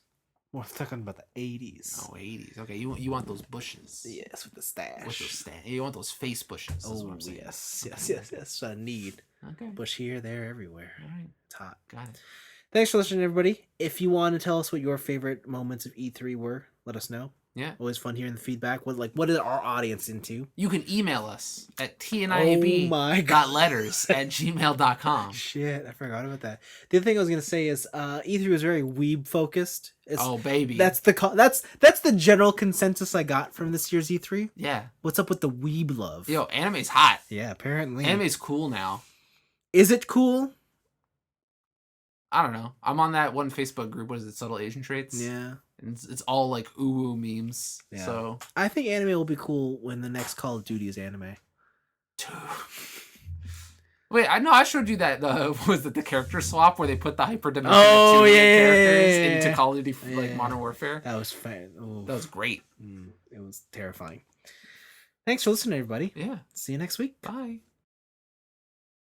We're talking about the 80s. Oh, 80s. Okay, you want those bushes. Yes, with the stash. With those you want those face bushes. Is what I'm saying. Yes. I need. Okay. Bush here, there, everywhere. All right. It's hot. Got it. Thanks for listening, everybody. If you want to tell us what your favorite moments of E3 were, let us know. Yeah. Always fun hearing the feedback. What is our audience into? You can email us at tniab.letters@gmail.com. Shit, I forgot about that. The other thing I was gonna say is E3 was very weeb focused. Oh baby, that's the general consensus I got from this year's E3. Yeah. What's up with the weeb love? Yo, anime's hot. Yeah, apparently. Anime's cool now. Is it cool? I don't know. I'm on that one Facebook group. What is it? Subtle Asian Traits? Yeah. And it's all like ooh memes. Yeah. So I think anime will be cool when the next Call of Duty is anime. Wait, I showed you that was it the character swap where they put the hyperdimensional characters into Call of Duty like Modern Warfare? That was fun. Ooh. That was great. It was terrifying. Thanks for listening, everybody. Yeah. See you next week. Bye.